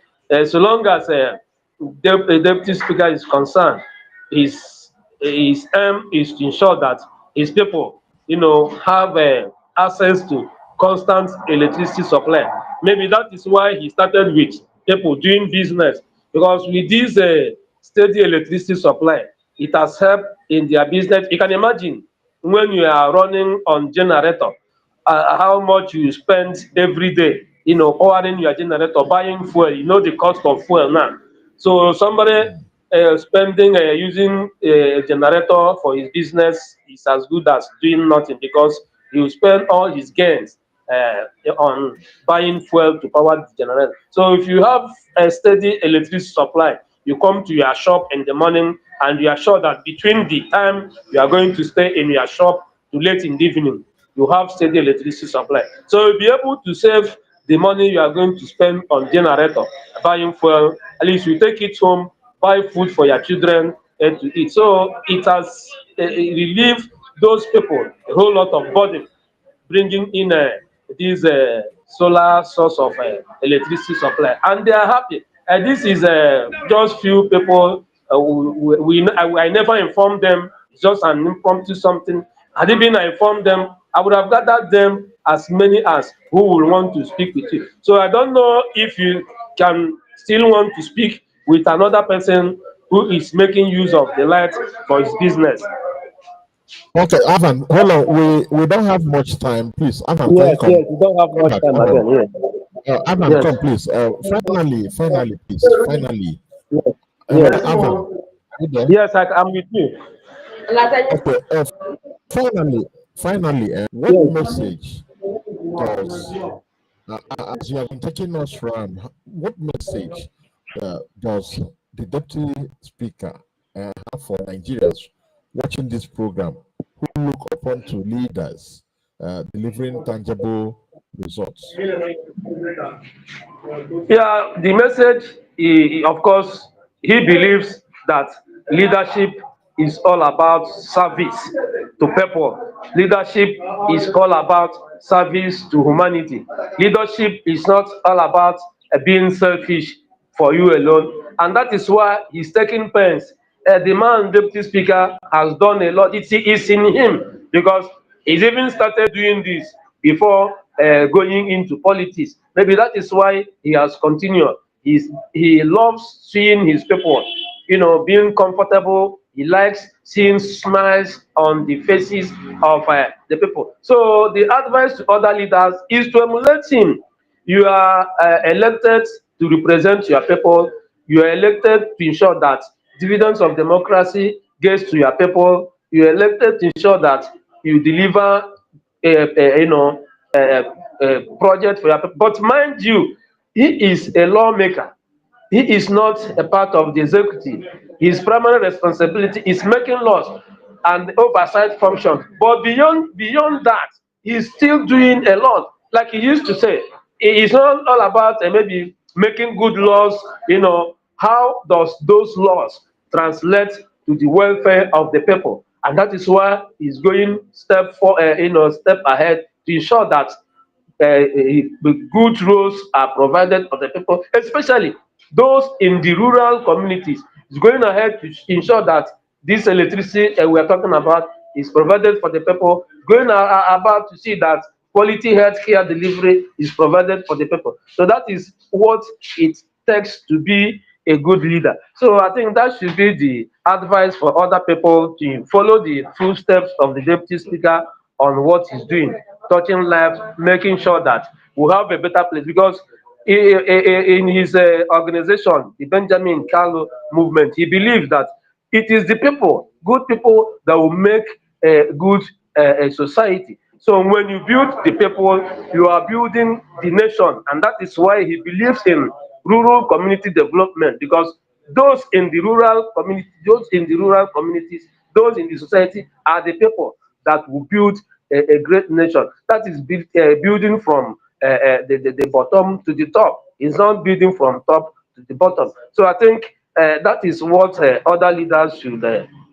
So long as the deputy speaker is concerned, his aim is to ensure that his people, have access to constant electricity supply. Maybe that is why he started with people doing business, because with this steady electricity supply, it has helped in their business. You can imagine when you are running on generator, how much you spend every day, powering your generator, buying fuel. You know the cost of fuel now. So somebody spending using a generator for his business is as good as doing nothing, because he will spend all his gains on buying fuel to power the generator. So if you have a steady electricity supply, you come to your shop in the morning, and you are sure that between the time you are going to stay in your shop to late in the evening, you have steady electricity supply. So you'll be able to save the money you are going to spend on generator, buying fuel. At least you take it home, buy food for your children to eat. So it has relieved those people a whole lot of burden, bringing in this solar source of electricity supply, and they are happy. This is just few people. I never informed them. It's just an impromptu something. Had it been I informed them, I would have gathered them as many as who will want to speak with you. So I don't know if you can still want to speak with another person who is making use of the light for his business. Okay, Ivan, hold on. We don't have much time. Please, Ivan, can you Yes, come? yes, you don't have Come much back. time again. Yes, Ivan, yes, come, please. Finally, please. Finally. yes, yes. Ivan, are you there? Yes, I'm with you. Okay. Finally, what Yes. message does, as you have been taking us around, what message does the deputy speaker have for Nigerians watching this program who look upon to leaders delivering tangible results? Yeah, the message, of course, he believes that leadership is all about service to people. Leadership is all about service to humanity. Leadership is not all about being selfish for you alone. And that is why he's taking pains. The man, deputy speaker, has done a lot. It's in him, because he's even started doing this before going into politics. Maybe that is why he has continued. He loves seeing his people, being comfortable. He likes seeing smiles on the faces of the people. So the advice to other leaders is to emulate him. You are elected to represent your people. You are elected to ensure that dividends of democracy gets to your people. You are elected to ensure that you deliver a project for your people. But mind you, he is a lawmaker. He is not a part of the executive. His primary responsibility is making laws and oversight functions. But beyond that, he's still doing a lot. Like he used to say, it's not all about maybe making good laws. How does those laws translate to the welfare of the people? And that is why he's going step ahead to ensure that good rules are provided for the people, especially those in the rural communities. Is going ahead to ensure that this electricity we are talking about is provided for the people, going about to see that quality health care delivery is provided for the people. So that is what it takes to be a good leader. So I think that should be the advice for other people to follow the footsteps of the deputy speaker on what he's doing, touching lives, making sure that we have a better place. Because in his organization, the Benjamin Kalu movement, he believes that it is the people, good people, that will make a good society. So when you build the people, you are building the nation, and that is why he believes in rural community development, because those in the rural communities, those in the society are the people that will build a great nation. That is building from the bottom to the top. It's not building from top to the bottom. So I think that is what other leaders should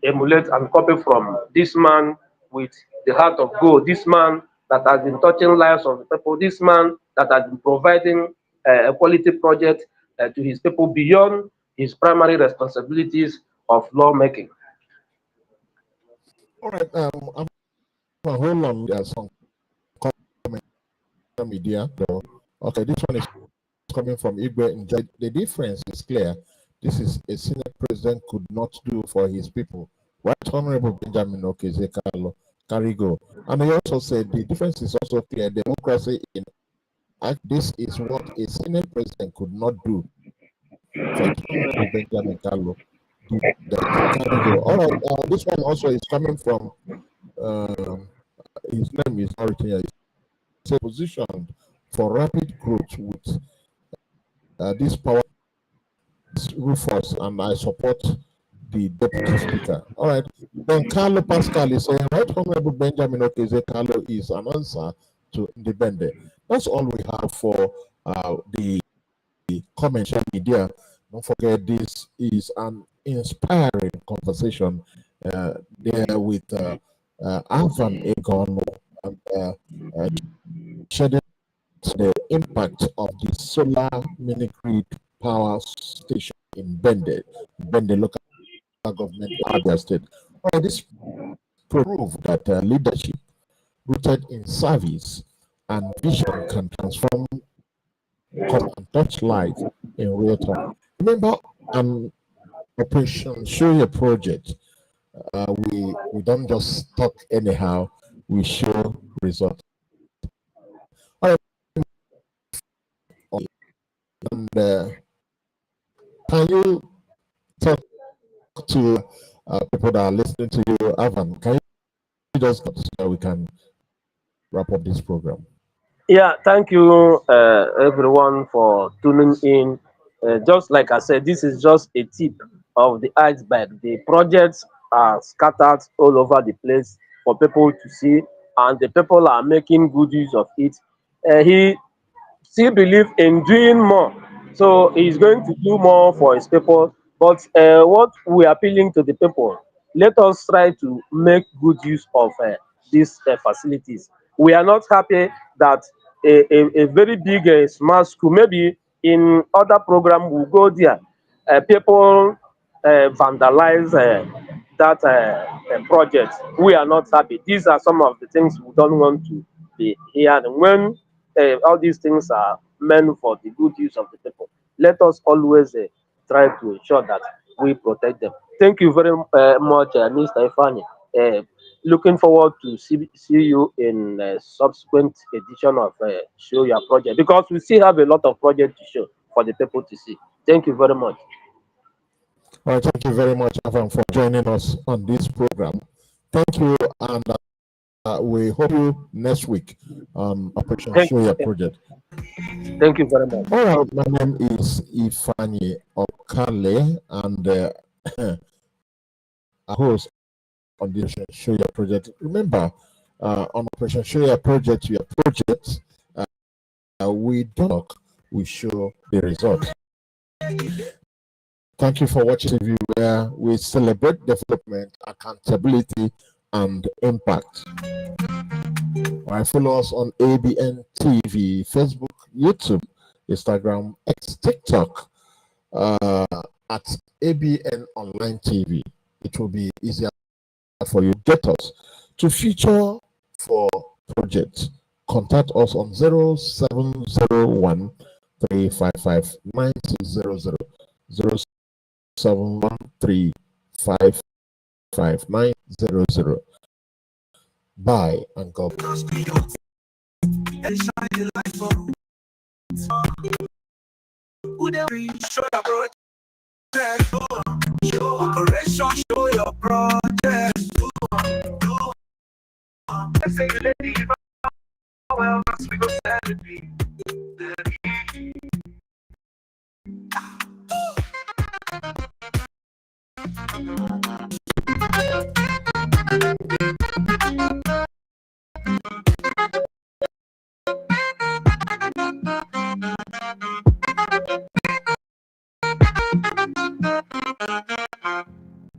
emulate and copy from this man with the heart of gold, this man that has been touching lives of the people, this man that has been providing a quality project to his people beyond his primary responsibilities of lawmaking. All right. I'm a whole long some comment media. So, okay, this one is coming from Igwe Njai. The difference is clear. This is a Senate president could not do for his people. Right Honorable Benjamin Okezekalo Karigo. And he also said the difference is also clear. Democracy in act, this is what a Senate president could not do. Right Honorable Benjamin Kalo did that. Karigo. All right, this one also is coming from his name is not written here. It's a position for rapid growth with this power Rufus, and I support the deputy speaker. All right. Then Carlo Pascal is saying, Right Honorable Benjamin Okeze Carlo is an answer to Independent. That's all we have for the comment media. Don't forget, this is an inspiring conversation there with Alvan Egon and shedding the impact of the solar mini grid power station in Bende local government, Abia State. Well, this proved that leadership rooted in service and vision can transform, come and touch life in real time. Remember, Operation Show Your Project. We don't just talk anyhow. We show results. All right. And can you talk to people that are listening to you, Avan? Can you just so that we can wrap up this program? Yeah, thank you, everyone, for tuning in. Just like I said, this is just a tip of the iceberg. The projects are scattered all over the place for people to see, and the people are making good use of it. He still believe in doing more. So he's going to do more for his people. But what we are appealing to the people, let us try to make good use of these facilities. We are not happy that a very big smart school, maybe in other program, will go there. People vandalize that project. We are not happy. These are some of the things we don't want to be here. When all these things are meant for the good use of the people, let us always try to ensure that we protect them. Thank you very much, Mr. Ifani. Looking forward to see you in subsequent edition of Show Your Project, because we still have a lot of projects to show for the people to see. Thank you very much. All right, thank you very much, Avan, for joining us on this program. Thank you, and we hope you next week on Operation Show Your Project. Thank you very much. All right, my name is Ifani Okale, and a host on the Operation Show Your Project. Remember, on Operation Show Your Project, we don't talk, we show the results. Thank you for watching the video where we celebrate development, accountability, and impact. All right, follow us on ABN TV, Facebook, YouTube, Instagram, X, TikTok. at ABN Online TV. It will be easier for you. Get us to feature for projects. Contact us on 0701 355 9600 0713 555 900. Bye and God bless. Show your project, show operation, show your project. Let's say you lady, well, that's we go Saturday.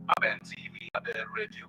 Abia TV, Abia Radio.